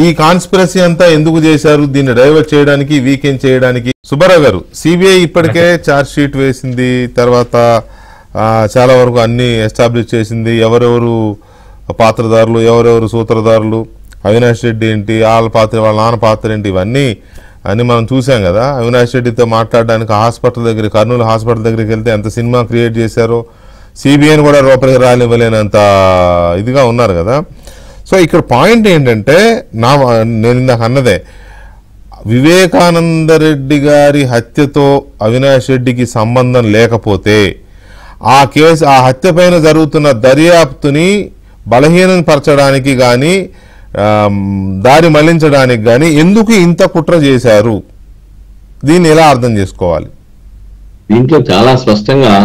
ఈ కాన్స్పిరసీ అంతా ఎందుకు చేశారు, దీన్ని డైవర్ట్ చేయడానికి వీకెండ్ చేయడానికి? సుబ్బారావు గారు, సిబిఐ ఇప్పటికే ఛార్జ్ షీట్ వేసింది, తర్వాత చాలా వరకు అన్ని ఎస్టాబ్లిష్ చేసింది, ఎవరెవరు పాత్రదారులు ఎవరెవరు సూత్రధారులు, అవినాష్ రెడ్డి ఏంటి, వాళ్ళ పాత్ర వాళ్ళ నాన్న పాత్ర ఏంటి, ఇవన్నీ మనం చూసాం కదా. అవినాష్ రెడ్డితో మాట్లాడడానికి హాస్పిటల్ దగ్గర కర్నూలు హాస్పిటల్ దగ్గరికి వెళ్తే ఎంత సినిమా క్రియేట్ చేశారో, సిబిఐని కూడా రూపాయికి రానివ్వలేనంత ఇదిగా ఉన్నారు కదా. సో ఇక్కడ పాయింట్ ఏంటంటే, నేను ఇందాక అన్నదే, వివేకానంద రెడ్డి గారి హత్యతో అవినాష్ రెడ్డికి సంబంధం లేకపోతే ఆ కేసు ఆ హత్య పైన జరుగుతున్న దర్యాప్తుని బలహీనపరచడానికి కానీ దారి మళ్లించడానికి కానీ ఎందుకు ఇంత కుట్ర చేశారు, దీన్ని ఎలా అర్థం చేసుకోవాలి? దీంట్లో చాలా స్పష్టంగా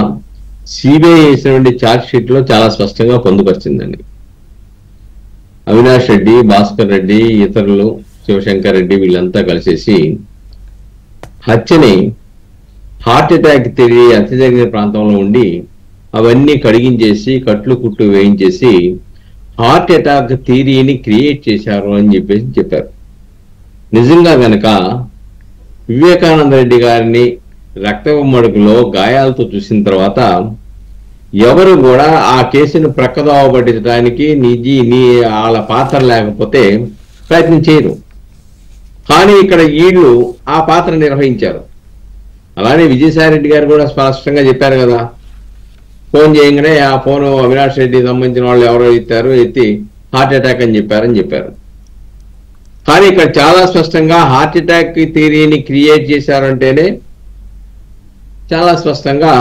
సిబిఐ వేసినటువంటి ఛార్జ్ షీట్ లో చాలా స్పష్టంగా పొందుపరిచిందండి. అవినాష్ రెడ్డి, భాస్కర్ రెడ్డి, ఇతరులు, శివశంకర్ రెడ్డి వీళ్ళంతా కలిసేసి హత్యని హార్ట్ అటాక్ తిరిగి హత్య జరిగిన ప్రాంతంలో ఉండి అవన్నీ కడిగించేసి కట్లు కుట్టు వేయించేసి హార్ట్ అటాక్ థియరీని క్రియేట్ చేశారు అని చెప్పారు. నిజంగా గనక వివేకానంద రెడ్డి గారిని రక్తపు మడుగులో గాయాలతో చూసిన తర్వాత ఎవరు కూడా ఆ కేసును ప్రక్కదోవ పట్టించడానికి వాళ్ళ పాత్ర లేకపోతే ప్రయత్నం చేయరు. కానీ ఇక్కడ వీళ్ళు ఆ పాత్ర నిర్వహించారు. అలానే విజయసాయిరెడ్డి గారు కూడా స్పష్టంగా చెప్పారు కదా, ఫోన్ చేయగానే ఆ ఫోన్ అవినాష్ రెడ్డికి సంబంధించిన వాళ్ళు ఎవరో ఎత్తి హార్ట్ అటాక్ అని చెప్పారు. కానీ ఇక్కడ చాలా స్పష్టంగా హార్ట్ అటాక్ థియరీని క్రియేట్ చేశారంటేనే చాలా స్పష్టంగా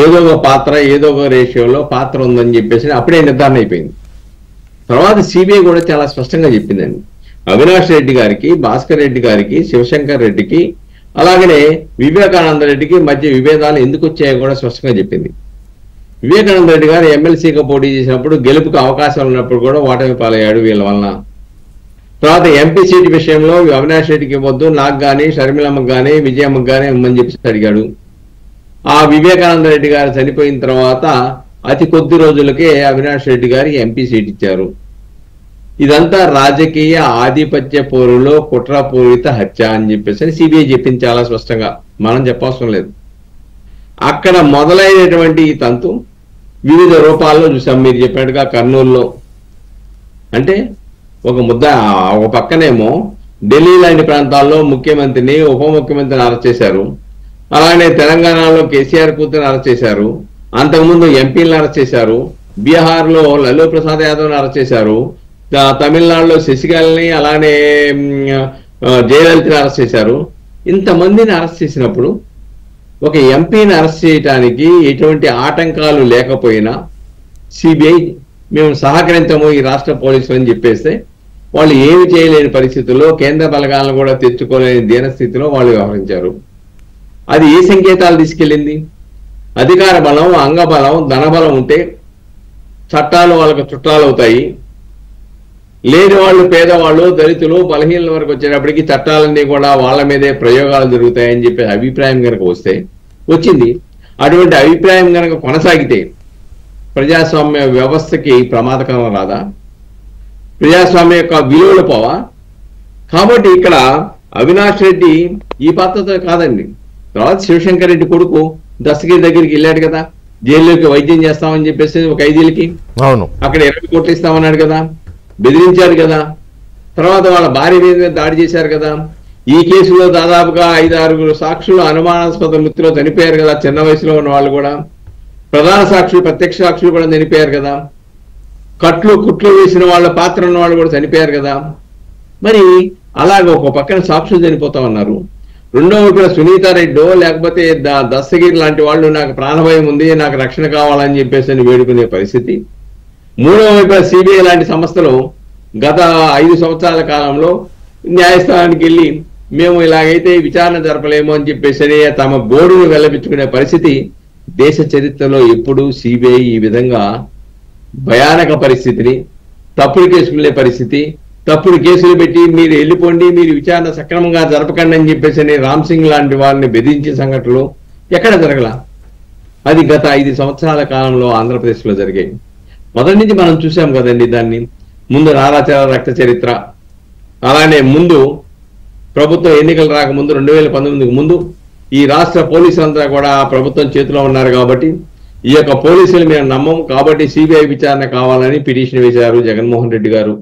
ఏదో ఒక పాత్ర ఏదో ఒక రేషియోలో పాత్ర ఉందని చెప్పేసి అప్పుడే నిర్ధారణ అయిపోయింది. తర్వాత సిబిఐ కూడా చాలా స్పష్టంగా చెప్పిందండి, అవినాష్ రెడ్డి గారికి, భాస్కర్ రెడ్డి గారికి, శివశంకర్ రెడ్డికి అలాగనే వివేకానంద రెడ్డికి మధ్య విభేదాలు ఎందుకు వచ్చాయో కూడా స్పష్టంగా చెప్పింది. వివేకానంద రెడ్డి గారు ఎమ్మెల్సీగా పోటీ చేసినప్పుడు గెలుపుకు అవకాశాలు ఉన్నప్పుడు కూడా ఓటమి పాలయ్యాడు వీళ్ళ వలన. తర్వాత ఎంపీ సీట్ విషయంలో అవినాష్ రెడ్డికి ఇవ్వద్దు, నాకు కానీ షర్మిలమ్మకు కానీ విజయమ్మకు కానీ ఇమ్మని చెప్పి అడిగాడు. ఆ వివేకానంద రెడ్డి గారు చనిపోయిన తర్వాత అతి కొద్ది రోజులకే అవినాష్ రెడ్డి గారికి ఎంపీ సీట్ ఇచ్చారు. ఇదంతా రాజకీయ ఆధిపత్య పోరులో కుట్రపూరిత హత్య అని చెప్పేసి సిబిఐ చెప్పింది చాలా స్పష్టంగా, మనం చెప్పవసరం లేదు. అక్కడ మొదలైనటువంటి ఈ తంతు వివిధ రూపాల్లో చూసాం. మీరు చెప్పినట్టుగా కర్నూలులో అంటే ఒక పక్కనేమో ఢిల్లీ లాంటి ప్రాంతాల్లో ముఖ్యమంత్రిని, ఉప ముఖ్యమంత్రిని అరెస్ట్ చేశారు. అలానే తెలంగాణలో కేసీఆర్ కూతురుని అరెస్ట్ చేశారు. అంతకుముందు ఎంపీలను అరెస్ట్ చేశారు. బీహార్లో లల్లూ ప్రసాద్ యాదవ్ని అరెస్ట్ చేశారు. తమిళనాడులో శశికళని అలానే జయలలితని అరెస్ట్ చేశారు. ఇంతమందిని అరెస్ట్ చేసినప్పుడు ఒక ఎంపీని అరెస్ట్ చేయడానికి ఎటువంటి ఆటంకాలు లేకపోయినా సిబిఐ మేము సహకరించము ఈ రాష్ట్ర పోలీసులు అని చెప్పేస్తే వాళ్ళు ఏమి చేయలేని పరిస్థితుల్లో కేంద్ర బలగాలను కూడా తెచ్చుకోలేని దీనస్థితిలో వాళ్ళు వ్యవహరించారు. అది ఏ సంకేతాలు తీసుకెళ్ళింది? అధికార బలం, అంగబలం, ధనబలం ఉంటే చట్టాలు వాళ్ళకు చుట్టాలు అవుతాయి. లేని వాళ్ళు, పేదవాళ్ళు, దళితులు, బలహీనల వరకు వచ్చేటప్పటికి చట్టాలన్నీ కూడా వాళ్ళ మీదే ప్రయోగాలు జరుగుతాయని చెప్పే అభిప్రాయం కనుక వచ్చింది. అటువంటి అభిప్రాయం కనుక కొనసాగితే ప్రజాస్వామ్య వ్యవస్థకి ప్రమాదకరం రాదా? ప్రజాస్వామ్య యొక్క విలువలు పోవా? కాబట్టి ఇక్కడ అవినాష్ రెడ్డి ఈ పద్ధతి కాదండి. తర్వాత శివశంకర్ రెడ్డి కొడుకు దస్తగిరి దగ్గరికి వెళ్ళాడు కదా, జైల్లోకి వైద్యం చేస్తామని చెప్పేసి ఒక 5 ఏళ్ళకి అక్కడ 20 కోట్లు ఇస్తామన్నాడు కదా, బెదిరించాడు కదా. తర్వాత వాళ్ళ భార్య మీద దాడి చేశారు కదా. ఈ కేసులో దాదాపుగా 5-6 సాక్షులు అనుమానాస్పద మృతిలో చనిపోయారు కదా, చిన్న వయసులో ఉన్న వాళ్ళు కూడా. ప్రధాన సాక్షులు, ప్రత్యక్ష సాక్షులు కూడా చనిపోయారు కదా. కుట్లు వేసిన వాళ్ళ పాత్ర ఉన్న వాళ్ళు కూడా చనిపోయారు కదా. మరి అలాగ ఒక పక్కన సాక్షులు చనిపోతా ఉన్నారు, రెండో వైపున సునీతారెడ్డో లేకపోతే దస్తగిరి లాంటి వాళ్ళు నాకు ప్రాణభయం ఉంది, నాకు రక్షణ కావాలని చెప్పేసి వేడుకునే పరిస్థితి. మూడో వైపున సిబిఐ లాంటి సంస్థలు గత 5 సంవత్సరాల కాలంలో న్యాయస్థానానికి వెళ్ళి మేము ఇలాగైతే విచారణ జరపలేము అని చెప్పేసి తమ బోర్డును వెల్లపించుకునే పరిస్థితి దేశ చరిత్రలో ఎప్పుడూ సిబిఐ ఈ విధంగా భయానక పరిస్థితిని, తప్పుడు కేసుకునే పరిస్థితి, తప్పుడు కేసులు పెట్టి మీరు వెళ్ళిపోండి, మీరు విచారణ సక్రమంగా జరపకండి అని చెప్పేసి రామ్ సింగ్ లాంటి వారిని బెదిరించే సంఘటనలు ఎక్కడ జరగల. అది గత 5 సంవత్సరాల కాలంలో ఆంధ్రప్రదేశ్లో జరిగాయి. మొదటి నుంచి మనం చూసాం కదండి దాన్ని. ముందు నారాచర రక్త చరిత్ర, అలానే ముందు ప్రభుత్వం ఎన్నికలు రాకముందు 2019కు ముందు ఈ రాష్ట్ర పోలీసులంతా కూడా ప్రభుత్వం చేతిలో ఉన్నారు కాబట్టి ఈ యొక్క పోలీసులు మేము నమ్మం కాబట్టి సిబిఐ విచారణ కావాలని పిటిషన్ వేశారు జగన్మోహన్ రెడ్డి గారు.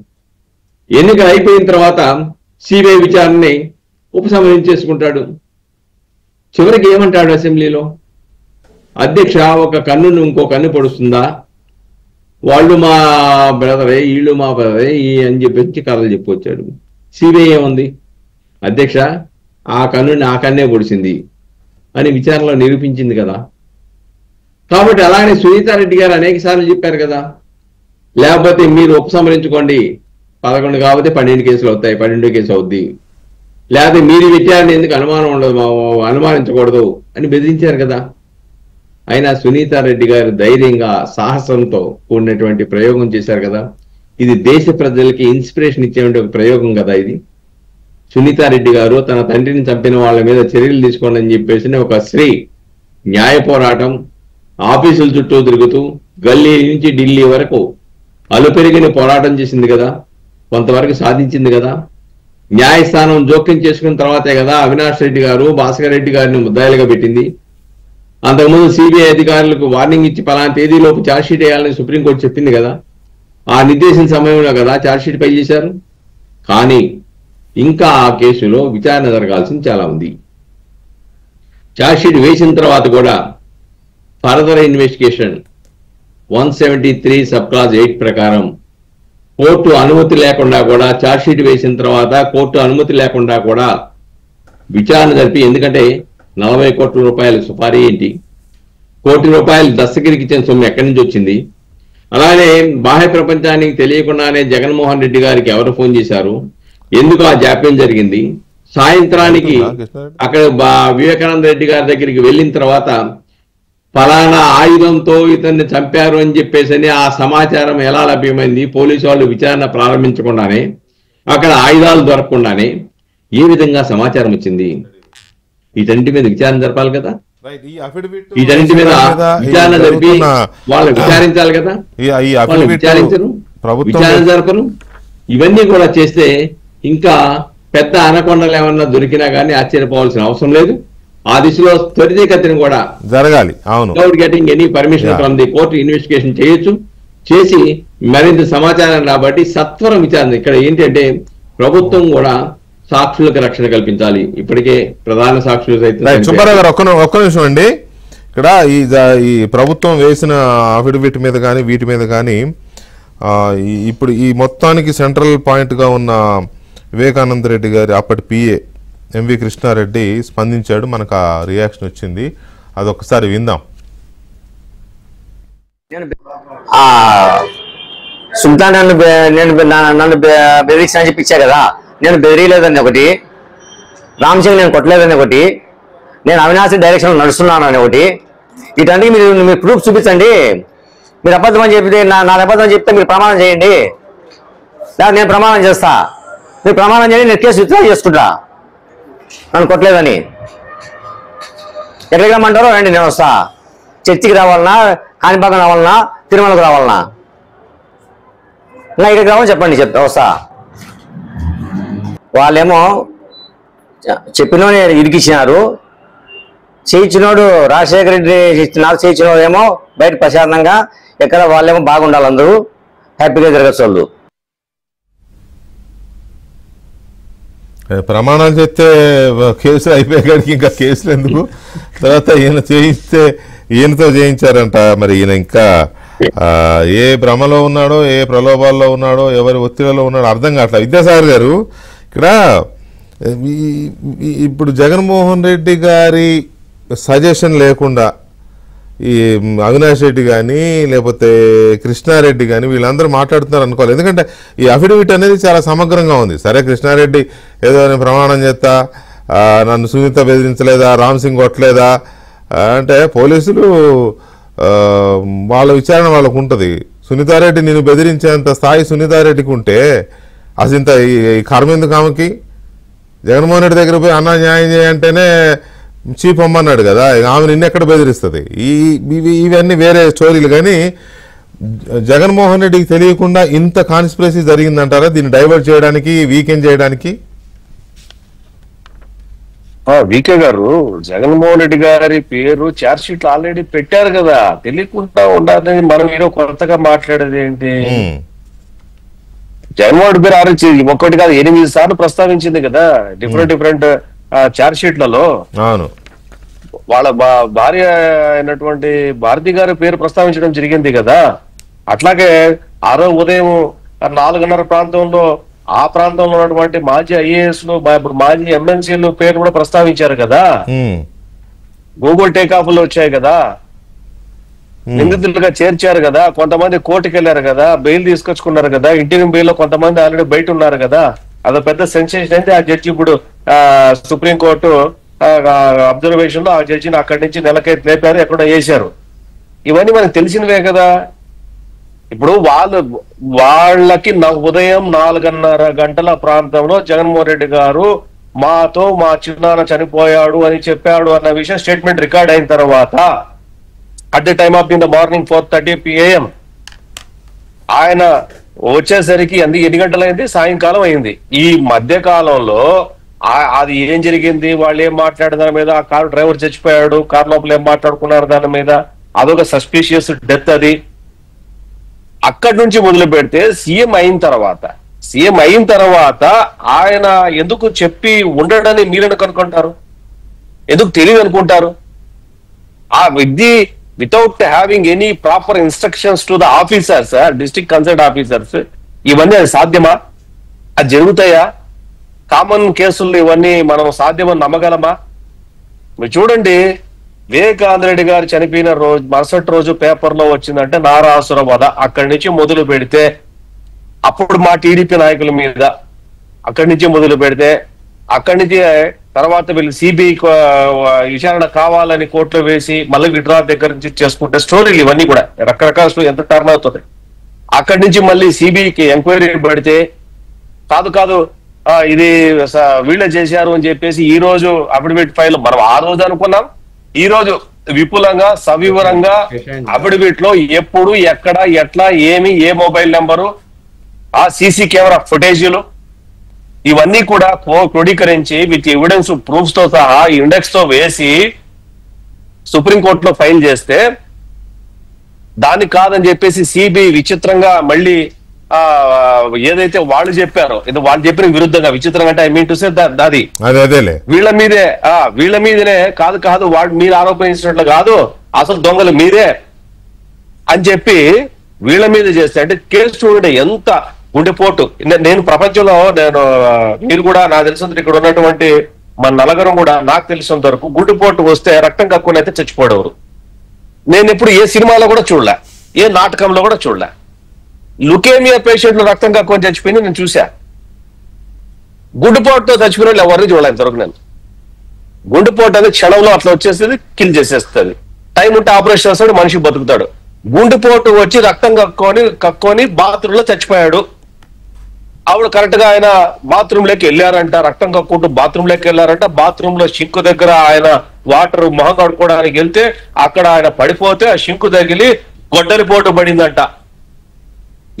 ఎన్నికలు అయిపోయిన తర్వాత సిబిఐ విచారణని ఉపసంహరించేసుకుంటాడు. చివరికి ఏమంటాడు అసెంబ్లీలో, అధ్యక్ష ఒక కన్నును ఇంకో కన్ను పొడుస్తుందా, వాళ్ళు మా బ్రదరే, వీళ్ళు మా బ్రదరే అని చెప్పి కథలు చెప్పొచ్చాడు. సిబిఐ ఏముంది, అధ్యక్ష ఆ కన్నుని ఆ కన్నే పొడిచింది అని విచారణలో నిరూపించింది కదా. కాబట్టి అలానే సునీతారెడ్డి గారు అనేక సార్లు చెప్పారు కదా, లేకపోతే మీరు ఉపసంహరించుకోండి, 11 కాబట్టి 12 కేసులు అవుతాయి, 12 కేసు అవుద్ది, లేకపోతే మీరు విచారణ ఎందుకు అనుమానం ఉండదు, అనుమానించకూడదు అని బెదిరించారు కదా. అయినా సునీతారెడ్డి గారు ధైర్యంగా సాహసంతో కూడినటువంటి ప్రయోగం చేశారు కదా. ఇది దేశ ప్రజలకి ఇన్స్పిరేషన్ ఇచ్చేటువంటి ఒక ప్రయోగం కదా ఇది. సునీతారెడ్డి గారు తన తండ్రిని చంపిన వాళ్ళ మీద చర్యలు తీసుకోండి అని చెప్పేసి ఒక స్త్రీ న్యాయ పోరాటం, ఆఫీసుల చుట్టూ తిరుగుతూ గల్లీ నుంచి ఢిల్లీ వరకు అలుపెరిగిన పోరాటం చేసింది కదా, కొంతవరకు సాధించింది కదా. న్యాయస్థానం జోక్యం చేసుకున్న తర్వాతే కదా అవినాష్ రెడ్డి గారు భాస్కర్ రెడ్డి గారిని ముద్దాయిలుగా పెట్టింది. అంతకుముందు సిబిఐ అధికారులకు వార్నింగ్ ఇచ్చి పలానా తేదీలోపు ఛార్జ్షీట్ వేయాలని సుప్రీంకోర్టు చెప్పింది కదా. ఆ నిర్దేశించిన సమయంలో కదా ఛార్జ్షీట్ ఫైల్ చేశారు. కానీ ఇంకా ఆ కేసులో విచారణ జరగాల్సింది చాలా ఉంది. ఛార్జ్షీట్ వేసిన తర్వాత కూడా ఫర్దర్ ఇన్వెస్టిగేషన్ 173 సబ్ క్లాస్ 8 ప్రకారం కోర్టు అనుమతి లేకుండా కూడా, ఛార్జ్షీట్ వేసిన తర్వాత కోర్టు అనుమతి లేకుండా కూడా విచారణ జరిపి, ఎందుకంటే 40 కోట్ల రూపాయల సుపారీ ఏంటి, ₹1 కోటి దస్తగిరికి ఇచ్చిన సొమ్ము ఎక్కడి నుంచి వచ్చింది, అలానే బాహ్య ప్రపంచానికి తెలియకుండానే జగన్మోహన్ రెడ్డి గారికి ఎవరు ఫోన్ చేశారు, ఎందుకు ఆ జాప్యం జరిగింది, సాయంత్రానికి అక్కడ వివేకానంద రెడ్డి గారి దగ్గరికి వెళ్ళిన తర్వాత ఫలానా ఆయుధంతో ఇతన్ని చంపారు అని చెప్పేసి ఆ సమాచారం ఎలా లభ్యమైంది, పోలీసు వాళ్ళు విచారణ ప్రారంభించకుండానే, అక్కడ ఆయుధాలు దొరకకుండానే ఏ విధంగా సమాచారం వచ్చింది, వీటన్నిటి మీద విచారణ జరపాలి కదా. వీటన్నిటి మీద విచారణ జరిపి వాళ్ళు విచారించాలి కదా. వాళ్ళు విచారించరు, విచారణ జరపరు. ఇవన్నీ కూడా చేస్తే ఇంకా పెద్ద అనకొండలు ఏమన్నా దొరికినా కానీ ఆశ్చర్యపోవాల్సిన అవసరం లేదు. ఆ దిశలో త్వరితగతిన కూడా జరగాలి. Without getting any permission from the court investigation చేయొచ్చు, చేసి మరింత సమాచారం రాబట్టి సత్వరం విచారణ. ఇక్కడ ఏంటంటే ప్రభుత్వం కూడా సాక్షులకు రక్షణ కల్పించాలి. ఇప్పటికే ప్రధాన సాక్షులు సైతం. సుబ్బారావు గారు ఒక్క నిమిషం అండి. ఇక్కడ ఈ ప్రభుత్వం వేసిన అఫిడవిట్ మీద కానీ వీటి మీద కానీ ఇప్పుడు ఈ మొత్తానికి సెంట్రల్ పాయింట్గా ఉన్న వివేకానంద రెడ్డి గారి అప్పటి పిఏ ఎంవి కృష్ణారెడ్డి స్పందించాడు. మనకు ఆ రియాక్షన్ వచ్చింది, అదొకసారి విందాం. సుల్తాన్ నన్ను బెదిరించానని చెప్పి ఇచ్చా కదా, నేను బెదిరియలేదని ఒకటి, రామ్ సింగ్ నేను కొట్టలేదని ఒకటి, నేను అవినాశి డైరెక్షన్ నడుస్తున్నాను అని ఒకటి. వీటన్ని మీరు ప్రూఫ్ చూపించండి. మీరు అబద్ధం అని చెప్తే నా అబద్ధం చెప్తే మీరు ప్రమాణం చేయండి, లేదా నేను ప్రమాణం చేస్తా. మీరు ప్రమాణం చేయండి, నేను కేసు విత్డ్రా చేసుకుంటా నన్ను కొట్టలేదని. ఎక్కడికి రమ్మంటారో రండి, నేను వస్తా. చర్చికి రావాలన్నా, కాణిపాకం రావాలన్నా, తిరుమలకు రావాలన్నా, ఇంకా ఇక్కడికి రావాలని చెప్పండి, వస్తా. వాళ్ళేమో చెప్పినోని ఇరికిచ్చినారు, చేయించినోడు రాజశేఖర రెడ్డి ఇచ్చినారు, చేయించినోడు ఏమో బయట ప్రశాంతంగా ఎక్కడ వాళ్ళేమో బాగుండాలి, అందరూ హ్యాపీగా జరగచ్చు. వాళ్ళు ప్రమాణాలు చెప్తే కేసులు అయిపోయాక ఇంకా కేసులు ఎందుకు? తర్వాత ఈయన చేయిస్తే ఈయనతో చేయించారంట. మరి ఈయన ఇంకా ఏ భ్రమలో ఉన్నాడో, ఏ ప్రలోభాల్లో ఉన్నాడో, ఎవరి ఒత్తిడిలో ఉన్నాడో అర్థం కావట్లేదు. విద్యాసాగర్ గారు, ఇక్కడ ఇప్పుడు జగన్మోహన్ రెడ్డి గారి సజెషన్ లేకుండా ఈ అవినాష్ రెడ్డి కానీ లేకపోతే కృష్ణారెడ్డి కానీ వీళ్ళందరూ మాట్లాడుతున్నారు అనుకోవాలి. ఎందుకంటే ఈ అఫిడవిట్ అనేది చాలా సమగ్రంగా ఉంది. సరే, కృష్ణారెడ్డి ఏదో ప్రమాణం చేస్తా, నన్ను సునీత బెదిరించలేదా, రామ్ సింగ్ కొట్టలేదా అంటే పోలీసులు వాళ్ళ విచారణ వాళ్ళకు ఉంటుంది. సునీతారెడ్డి నేను బెదిరించేంత స్థాయి సునీతారెడ్డికి ఉంటే అసలు ఇంత ఈ కర్మ ఎందుకు ఆమెకి? జగన్మోహన్ రెడ్డి దగ్గర పోయి అన్నా న్యాయం చేయంటేనే చీప్ అమ్మన్నాడు కదా, ఆమె నిన్నెక్కడ బెదిరిస్తుంది? ఇవన్నీ వేరే స్టోరీలు. కానీ జగన్మోహన్ రెడ్డికి తెలియకుండా ఇంత కాన్స్పిరసీ జరిగిందంటారా దీన్ని డైవర్ట్ చేయడానికి, వీకెండ్ చేయడానికి? వికే గారు, జగన్మోహన్ రెడ్డి గారి పేరు చార్జ్ షీట్ ఆల్రెడీ పెట్టారు కదా, తెలియకుండా ఉండాలని మనం ఏదో కొత్తగా మాట్లాడేది ఏంటి? జగన్మోహన్ రెడ్డి పేరు ఒక్కటి కాదు 8 సార్లు ప్రస్తావించింది కదా డిఫరెంట్ చార్జ్ షీట్లలో. అవును, వాళ్ళ భార్య అయినటువంటి భారతి గారి పేరు ప్రస్తావించడం జరిగింది కదా. అట్లాగే ఆరో ఉదయం 4:30 ప్రాంతంలో ఆ ప్రాంతంలో ఉన్నటువంటి మాజీ ఐఏఎస్ లు, ఇప్పుడు మాజీ ఎమ్మెల్సీలు పేరు కూడా ప్రస్తావించారు కదా. గూగుల్ టేకాఫ్ లో వచ్చాయి కదా, నిందితులుగా చేర్చారు కదా, కొంతమంది కోర్టుకు వెళ్లారు కదా, బెయిల్ తీసుకొచ్చుకున్నారు కదా, ఇంటర్వ్యూ బెయిల్ లో కొంతమంది ఆల్రెడీ బయట ఉన్నారు కదా. అదో పెద్ద సెన్సేషన్ అయితే ఆ జడ్జి ఇప్పుడు సుప్రీంకోర్టు అబ్జర్వేషన్ లో ఆ జడ్జిని అక్కడి నుంచి నెలకైతే లేపారు, ఎక్కడో వేశారు. ఇవన్నీ మనకు తెలిసినవే కదా. ఇప్పుడు వాళ్ళకి ఉదయం 4:30 గంటల ప్రాంతంలో జగన్మోహన్ రెడ్డి గారు మాతో మా చిన్నాన్న చనిపోయాడు అని చెప్పాడు అన్న విషయం స్టేట్మెంట్ రికార్డ్ అయిన తర్వాత at the time of the morning 4:30 PM ఆయన వచ్చేసరికి ఎన్ని గంటలైంది? సాయంకాలం అయింది. ఈ మధ్య కాలంలో అది ఏం జరిగింది, వాళ్ళు ఏం మాట్లాడే దాని మీద, ఆ కారు డ్రైవర్ చచ్చిపోయాడు, కారు లోపల ఏం మాట్లాడుకున్నారు దాని మీద, అదొక సస్పిషియస్ డెత్. అది అక్కడి నుంచి మొదలు పెడితే సీఎం అయిన తర్వాత ఆయన ఎందుకు చెప్పి ఉండడని మీరు కనుక్కుంటారు? ఎందుకు తెలియదు అనుకుంటారు? ఆ వ్యక్తి without having any proper instructions to the officers, district concerned officers, ఇవన్నీ అది సాధ్యమా? అది జరుగుతాయా? కామన్ కేసులు ఇవన్నీ మనం సాధ్యమని నమ్మగలమా? మీరు చూడండి, వివేకానంద రెడ్డి గారు చనిపోయిన రోజు మరుసటి రోజు పేపర్లో వచ్చిందంటే నారాసుర వధ. అక్కడి నుంచి మొదలు పెడితే అప్పుడు మా టీడీపీ నాయకుల మీద అక్కడి నుంచి మొదలు పెడితే అక్కడి నుంచి తర్వాత వీళ్ళు సిబిఐ విచారణ కావాలని కోర్టులో వేసి మళ్ళీ విడ్రా దగ్గర నుంచి చేసుకుంటే స్టోరీలు ఇవన్నీ కూడా రకరకాల స్టోరీ ఎంత టర్న్ అవుతుంది. అక్కడి నుంచి మళ్ళీ సిబిఐకి ఎంక్వైరీ పెడితే కాదు ఇది వీళ్ళే చేశారు అని చెప్పేసి ఈ రోజు అఫిడవిట్ ఫైల్ మనం ఆ రోజు అనుకున్నాం, ఈ రోజు విపులంగా సవివరంగా అఫిడవిట్ లో ఎప్పుడు ఎక్కడ ఎట్లా ఏమి ఏ మొబైల్ నెంబరు ఆ సీసీ కెమెరా ఫుటేజీలు ఇవన్నీ కూడా క్రోడీకరించి విత్ ఎవిడెన్స్ ప్రూఫ్స్ తో సహా ఇండెక్స్ తో వేసి సుప్రీంకోర్టులో ఫైల్ చేస్తే దాన్ని కాదని చెప్పేసి సిబిఐ విచిత్రంగా మళ్ళీ ఏదైతే వాళ్ళు చెప్పారో ఇది వాళ్ళు చెప్పిన విరుద్ధంగా విచిత్రంగా అంటే ఐ మీన్ టు సే అది వీళ్ళ మీదనే కాదు వాడు మీరు ఆరోపించినట్లు కాదు అసలు దొంగలు మీరే అని చెప్పి వీళ్ళ మీద చేస్తే అంటే కేసు చూడండి ఎంత గుండెపోటు. నేను ప్రపంచంలో మీరు కూడా నాకు తెలిసింది ఇక్కడ ఉన్నటువంటి మన నలుగురం కూడా నాకు తెలిసినంత వరకు గుండెపోటు వస్తే రక్తం కక్కుని అయితే చచ్చిపోడేవారు. నేను ఎప్పుడు ఏ సినిమాలో కూడా చూడలే, ఏ నాటకంలో కూడా చూడలే. లుకేమియా పేషెంట్లు రక్తం కక్కుని చచ్చిపోయింది నేను చూసా. గుండెపోటుతో చచ్చిపోయిన వాళ్ళు ఎవరిని చూడలే ఇంతవరకు నేను. గుండెపోటు అనేది క్షణంలో అట్లా వచ్చేస్తుంది, కిల్ చేసేస్తుంది. టైం ఉంటే ఆపరేషన్ చేస్తాడు, మనిషి బతుకుతాడు. గుండెపోటు వచ్చి రక్తం కక్కుని బాత్రూమ్ లో చచ్చిపోయాడు. ఆవిడ కరెక్ట్ గా ఆయన బాత్రూమ్ లోకి వెళ్ళారంట, రక్తం కక్కుంటూ బాత్రూమ్ లోకి వెళ్ళారంట. బాత్రూమ్ లో షింకు దగ్గర ఆయన వాటర్ మొహం కడుక్కోవడానికి వెళ్తే అక్కడ ఆయన పడిపోతే ఆ షింకు తగిలి గొడ్డలిపోటు పడిందంట.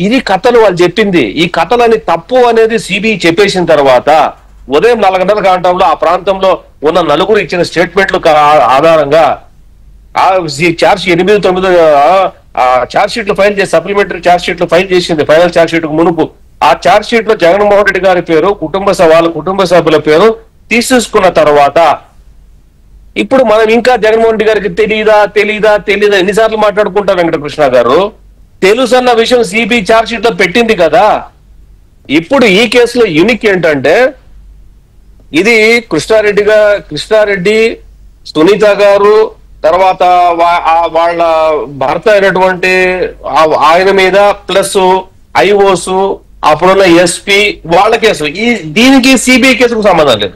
ఇది కథలు వాళ్ళు చెప్పింది. ఈ కథలని తప్పు అనేది సిబిఐ చెప్పేసిన తర్వాత ఉదయం 4 గంటల ఆ ప్రాంతంలో ఉన్న నలుగురు ఇచ్చిన స్టేట్మెంట్లు ఆధారంగా ఆ ఛార్జ్ 8-9 ఛార్జ్ షీట్లు ఫైల్ చేసి సప్లిమెంటరీ ఛార్జ్ షీట్లు ఫైల్ చేసింది. ఫైనల్ ఛార్జ్ షీట్ కు మునుపు ఆ ఛార్జ్ షీట్ లో జగన్మోహన్ రెడ్డి గారి పేరు, వాళ్ళ కుటుంబ సభ్యుల పేరు తీసేసుకున్న తర్వాత ఇప్పుడు మనం ఇంకా జగన్మోహన్ రెడ్డి గారికి తెలీదా ఎన్నిసార్లు మాట్లాడుకుంటాం వెంకటకృష్ణ గారు? తెలుసు అన్న విషయం సిబిఐ ఛార్జ్ షీట్ లో పెట్టింది కదా. ఇప్పుడు ఈ కేసులో యూనిక్ ఏంటంటే ఇది కృష్ణారెడ్డి, సునీత గారు, తర్వాత వాళ్ళ భర్త అయినటువంటి ఆయన మీద ప్లస్ ఐఓస్, అప్పుడున్న ఎస్పీ వాళ్ళ కేసు. దీనికి సిబిఐ కేసుకు సంబంధం లేదు.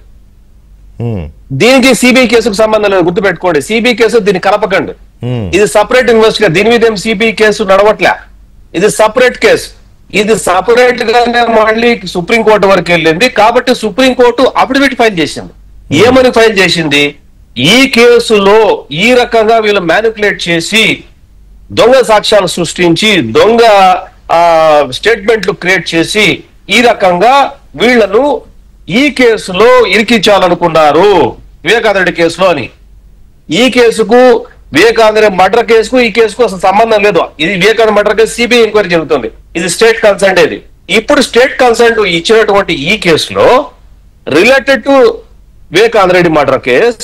దీనికి సిబిఐ కేసుకు సంబంధం లేదు, గుర్తుపెట్టుకోండి. సిబిఐ కేసు దీన్ని కలపకండి. ఇది సపరేట్ ఇన్వెస్టిగేషన్. దీని మీద ఏం సిబిఐ కేసు నడవట్లే. ఇది సపరేట్ కేసు. ఇది సపరేట్ గానే మళ్ళీ సుప్రీంకోర్టు వరకు వెళ్ళింది. కాబట్టి సుప్రీంకోర్టు అఫిడవిట్ ఫైల్ చేసింది. ఏమని ఫైల్ చేసింది? ఈ కేసులో ఈ రకంగా వీళ్ళు మ్యానిపులేట్ చేసి దొంగ సాక్ష్యాలు సృష్టించి దొంగ స్టేట్మెంట్లు క్రియేట్ చేసి ఈ రకంగా వీళ్లను ఈ కేసులో ఇరికించాలనుకున్నారు, వివేకానంద కేసులో అని. ఈ కేసుకు వివేకానంద మర్డర్ కేసుకు ఈ కేసుకు అసలు సంబంధం లేదు. ఇది Vivekananda murder case CBI enquiry జరుగుతుంది. ఇది స్టేట్ కన్సర్న్. ఇది ఇప్పుడు స్టేట్ కన్సర్న్ ఇచ్చినటువంటి ఈ కేసులో related to Vivekananda Reddy murder case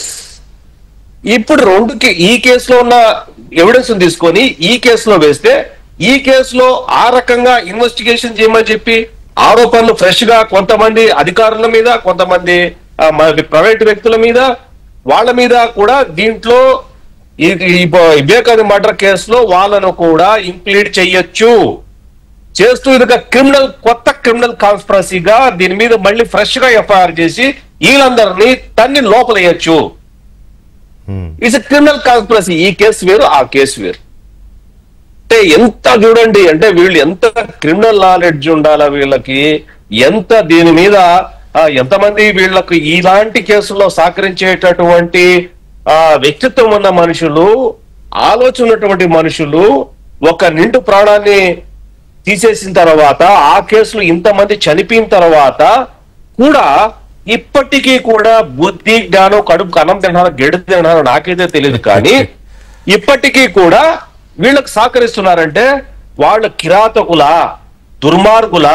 ఇప్పుడు ఈ కేసులో ఉన్న ఎవిడెన్స్ తీసుకొని ఈ కేసులో వేస్తే ఈ కేసులో ఆ రకంగా ఇన్వెస్టిగేషన్ చేయమని చెప్పి ఆరోపణలు ఫ్రెష్ గా కొంతమంది అధికారుల మీద, కొంతమంది ప్రైవేట్ వ్యక్తుల మీద, వాళ్ళ మీద కూడా దీంట్లో ఈ వివేకానంద మర్డర్ కేసులో వాళ్ళను కూడా ఇంప్లీడ్ చెయ్యొచ్చు. చేస్తూ ఇది కొత్త క్రిమినల్ కాన్స్పిరసీగా దీని మీద మళ్ళీ ఫ్రెష్ గా ఎఫ్ఐఆర్ చేసి వీళ్ళందరినీ తన్ని లోపలేయచ్చు. It's criminal conspiracy. ఈ కేసు వేరు, ఆ కేసు వేరు. అంటే ఎంత చూడండి, అంటే వీళ్ళు ఎంత క్రిమినల్ నాలెడ్జ్ ఉండాలా వీళ్ళకి, ఎంత దీని మీద ఎంతమంది వీళ్ళకు ఇలాంటి కేసుల్లో సహకరించేటటువంటి వ్యక్తిత్వం ఉన్న మనుషులు, ఆలోచన ఉన్నటువంటి మనుషులు ఒక నిండు ప్రాణాన్ని తీసేసిన తర్వాత ఆ కేసులో ఇంతమంది చనిపోయిన తర్వాత కూడా ఇప్పటికీ కూడా బుద్ధి జ్ఞానం, కడుపు అన్నం తినాలో గెడు తినాలో నాకైతే తెలియదు, కానీ ఇప్పటికీ కూడా వీళ్ళకి సహకరిస్తున్నారంటే వాళ్ళ కిరాతకుల, దుర్మార్గుల,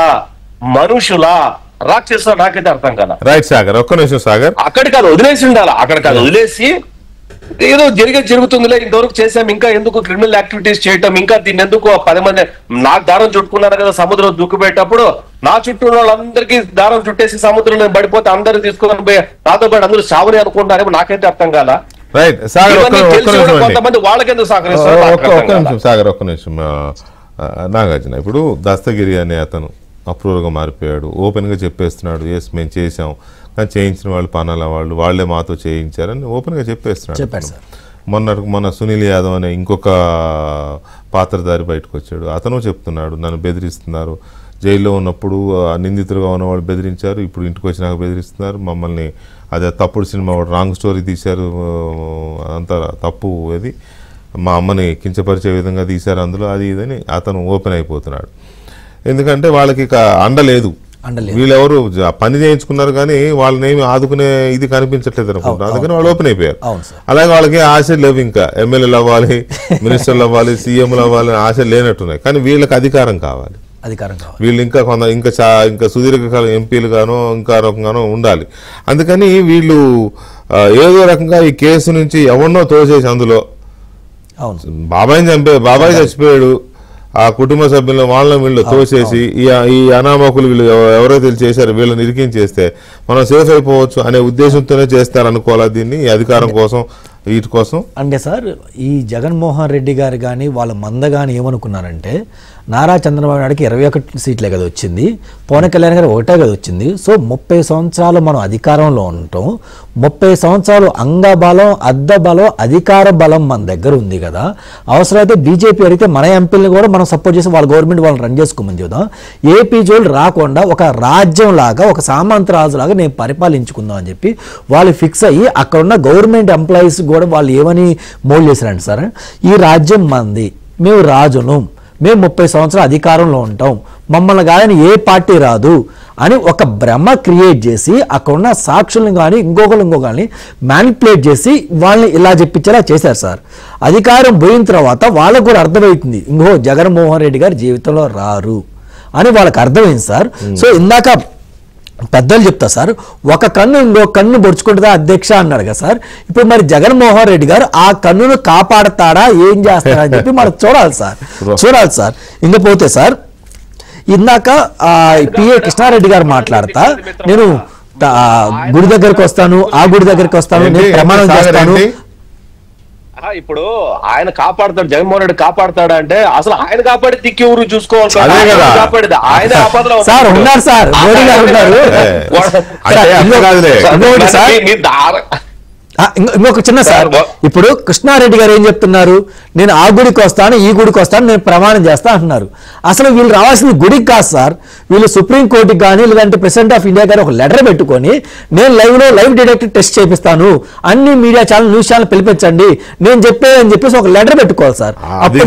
మనుషుల, రాక్షసుల నాకైతే అర్థం కదా. రైట్ సాగర్, ఒక్క నిమిషం సాగర్. అక్కడికి అది వదిలేసి ఉండాలి. అక్కడికి అది వదిలేసి ఏదో జరుగుతుందిలే, ఇంతవరకు చేసాం, ఇంకా ఎందుకు క్రిమినల్ యాక్టివిటీస్ చేయటం, ఇంకా దీన్ని ఎందుకు 10 మంది నాకు దారం చుట్టుకున్నారు కదా సముద్రం దూకిపోయేటప్పుడు, నా చుట్టూ వాళ్ళందరికీ దారం చుట్టేసి సముద్రంలో పడిపోతే అందరూ తీసుకొని పోయి నాతో పాటు అందరూ చావని అనుకుంటారేమో నాకైతే అర్థం కాల. రైట్ సాగర్, కొంతమంది వాళ్ళకెందుకు సహకరిస్తారు? సాగర్ ఒక్క నిమిషం. నాగార్జున, ఇప్పుడు దస్తగిరి అనే అతను అప్రూవర్గా మారిపోయాడు, ఓపెన్గా చెప్పేస్తున్నాడు, ఎస్ మేము చేసాం, కానీ చేయించిన వాళ్ళు పనాల వాళ్ళే మాతో చేయించారని ఓపెన్గా చెప్పేస్తున్నాడు. మొన్న సునీల్ యాదవ్ అనే ఇంకొక పాత్రధారి బయటకు వచ్చాడు, అతను చెప్తున్నాడు నన్ను బెదిరిస్తున్నారు, జైల్లో ఉన్నప్పుడు నిందితులుగా ఉన్నవాళ్ళు బెదిరించారు, ఇప్పుడు ఇంటికి వచ్చినాక బెదిరిస్తున్నారు మమ్మల్ని, అదే తప్పుడు సినిమా రాంగ్ స్టోరీ తీశారు, అంత తప్పు, అది మా అమ్మని కించపరిచే విధంగా తీశారు అందులో, అది ఇదని అతను ఓపెన్ అయిపోతున్నాడు. ఎందుకంటే వాళ్ళకి ఇక అండలేదు, వీళ్ళెవరు పని చేయించుకున్నారు కానీ వాళ్ళనేమి ఆదుకునే ఇది కనిపించట్లేదు అనుకుంటా, అందుకని వాళ్ళు ఓపెన్ అయిపోయారు. అలాగే వాళ్ళకి ఆశలు లేవు, ఇంకా ఎమ్మెల్యేలు అవ్వాలి, మినిస్టర్లు అవ్వాలి, సీఎంలు అవ్వాలి ఆశలు లేనట్టున్నాయి, కానీ వీళ్ళకి అధికారం కావాలి. వీళ్ళు ఇంకా ఇంకా సుదీర్ఘకాలం ఎంపీలు గానో ఇంకా రకంగానో ఉండాలి. అందుకని వీళ్ళు ఏదో రకంగా ఈ కేసు నుంచి ఎవరినో తోసేసి అందులో బాబాయ్ చచ్చిపోయాడు, ఆ కుటుంబ సభ్యులను వాళ్ళని వీళ్ళు తోసేసి ఈ అనామకులు వీళ్ళు ఎవరైతే చేశారో వీళ్ళని ఇరికించేస్తే మనం సేఫ్ అయిపోవచ్చు అనే ఉద్దేశంతోనే చేస్తారనుకోవాలా దీన్ని, ఈ అధికారం కోసం వీటి కోసం. అంటే సార్ ఈ జగన్మోహన్ రెడ్డి గారు కానీ వాళ్ళ మంద కానీ ఏమనుకున్నారంటే నారా చంద్రబాబు నాయుడుకి 21 సీట్లే కదా వచ్చింది, పవన్ కళ్యాణ్ గారు ఒకటే కదా వచ్చింది. సో 30 సంవత్సరాలు మనం అధికారంలో ఉంటాం, 30 సంవత్సరాలు అంగబలం అద్దబలం అధికార బలం మన దగ్గర ఉంది కదా, అవసరమైతే బీజేపీ అడిగితే మన ఎంపీలను కూడా మనం సపోర్ట్ చేసి వాళ్ళ గవర్నమెంట్ వాళ్ళని రన్ చేసుకోమని చూద్దాం. ఏపీ జోలు రాకుండా ఒక రాజ్యం లాగా ఒక సామంతరాజు లాగా నేను పరిపాలించుకుందాం అని చెప్పి వాళ్ళు ఫిక్స్ అయ్యి అక్కడ ఉన్న గవర్నమెంట్ ఎంప్లాయీస్ కూడా వాళ్ళు ఏమని మోల్డ్ చేశారంటే సార్, ఈ రాజ్యం మంది, మేము రాజును, మేము 30 సంవత్సరాలు అధికారంలో ఉంటాం, మమ్మల్ని కానీ ఏ పార్టీ రాదు అని ఒక భ్రమ క్రియేట్ చేసి అక్కడ ఉన్న సాక్షులను కానీ ఇంకొకరిని మ్యానిపులేట్ చేసి వాళ్ళని ఇలా చెప్పించేలా చేశారు సార్. అధికారం పోయిన తర్వాత వాళ్ళకు కూడా అర్థమవుతుంది జగన్మోహన్ రెడ్డి గారు జీవితంలో రారు అని వాళ్ళకి అర్థమైంది సార్. సో ఇందాక పెద్దలు చెప్తా సార్, ఒక కన్ను ఇంకో కన్ను పొడుచుకుంటుందా అధ్యక్ష అన్నాడు కదా సార్. ఇప్పుడు మరి జగన్మోహన్ రెడ్డి గారు ఆ కన్నును కాపాడతాడా ఏం చేస్తాడా అని చెప్పి మనం చూడాలి సార్. ఇంకపోతే సార్ ఇందాక పిఏ కృష్ణారెడ్డి గారు మాట్లాడతా, నేను గుడి దగ్గరకు వస్తాను, ఆ గుడి దగ్గరికి వస్తాను, నేను ప్రమాణం చేస్తాను. ఇప్పుడు ఆయన కాపాడతాడు, జగన్మోహన్ రెడ్డి కాపాడతాడా అంటే అసలు ఆయన కాపాడి దిక్కి ఊరు చూసుకోవాలి, కాపాడేది ఆయన ఆపదలో సార్ ఉన్నారు సార్, మోడీ గారు ఉన్నారు. ఇంకొక చిన్న సార్, ఇప్పుడు కృష్ణారెడ్డి గారు ఏం చెప్తున్నారు, నేను ఆ గుడికి వస్తాను ఈ గుడికి వస్తాను నేను ప్రమాణం చేస్తా అంటున్నారు. అసలు వీళ్ళు రావాల్సింది గుడికి కాదు సార్, వీళ్ళు సుప్రీంకోర్టుకి కానీ లేదంటే ప్రెసిడెంట్ ఆఫ్ ఇండియా గారు ఒక లెటర్ పెట్టుకొని నేను లైవ్ డిటెక్టర్ టెస్ట్ చేపిస్తాను, అన్ని మీడియా ఛానల్ న్యూస్ ఛానల్ పిలిపించండి నేను చెప్పేదని చెప్పేసి ఒక లెటర్ పెట్టుకోవాలి సార్. అప్పుడు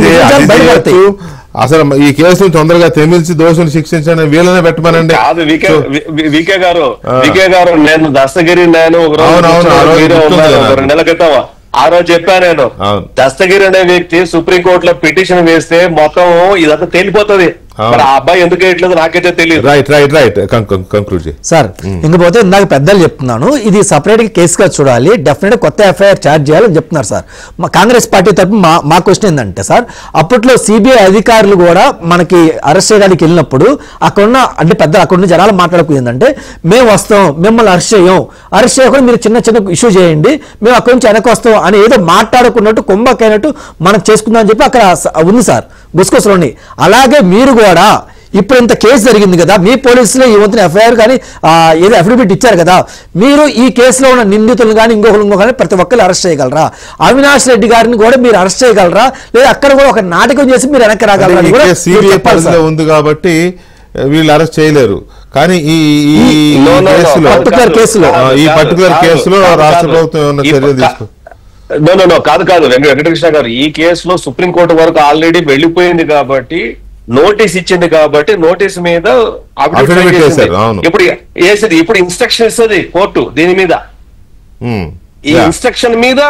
అసలు ఈ కేసును తొందరగా తెమిల్చి దోషులు శిక్షించండి, వీళ్ళనే పెట్టమనండి. కాదు వికే గారు నేను దస్తగిరి నేను ఒక రోజు నెల క్రితం ఆ రోజు చెప్పాను నేను, దస్తగిరి అనే వ్యక్తి సుప్రీంకోర్టులో పిటిషన్ వేస్తే మొత్తం ఇదంతా తేలిపోతుంది. మరి ఆ అబ్బాయి ఎందుకు వేయట్లేదు నాకైతే తెలియదు. Right conclude sir. ఇంకపోతే ఇందాక పెద్దలు చెప్తున్నాను, ఇది సపరేట్ గా కేసుగా చూడాలి, డెఫినెట్ కొత్త ఎఫ్ఐఆర్ ఛార్జ్ చేయాలని చెప్తున్నారు సార్. మా కాంగ్రెస్ పార్టీ తరఫున మా క్వశ్చన్ ఏంటంటే సార్, అప్పట్లో సిబిఐ అధికారులు కూడా మనకి అరెస్ట్ చేయడానికి వెళ్ళినప్పుడు అక్కడున్న అంటే పెద్ద అక్కడ జనాలు మాట్లాడుకుందంటే మేము వస్తాం మిమ్మల్ని అరెస్ట్ చేయకుండా మీరు చిన్న ఇష్యూ చేయండి మేము అక్కడి నుంచి వెనక్కి వస్తాం అని ఏదో మాట్లాడుకున్నట్టు కుంభకైనట్టు మనం చేసుకుందాం అని చెప్పి అక్కడ ఉంది సార్ గుసగుసలోని. అలాగే మీరు కూడా ఇప్పుడు ఇంత కేసు జరిగింది కదా, మీ పోలీసులు ఈ వంతున ఎఫ్ఐఆర్ కానీ ఏదో అఫిడవిట్ ఇచ్చారు కదా, మీరు ఈ కేసులో ఉన్న నిందితులను కానీ ఇంకొకరు కానీ ప్రతి ఒక్కరు అరెస్ట్ చేయగలరా? అవినాష్ రెడ్డి గారిని కూడా మీరు అరెస్ట్ చేయగలరా, లేదా అక్కడ కూడా ఒక నాటకం చేసి మీరు వెనక్కి రాగలరా? ఉంది కాబట్టి వీళ్ళు అరెస్ట్ చేయలేరు. కానీ ఈ పర్టికులర్ కేసులో రాష్ట్ర ప్రభుత్వం ఏమన్నా చర్యలు తీసుకు కాదు వెంకటకృష్ణ గారు, ఈ కేసులో సుప్రీంకోర్టు వరకు ఆల్రెడీ వెళ్లిపోయింది కాబట్టి నోటీస్ ఇచ్చింది కాబట్టి నోటీస్ మీద ఇప్పుడు ఇన్స్ట్రక్షన్ ఇస్తుంది కోర్టు దీని మీద, ఈ ఇన్స్ట్రక్షన్ మీద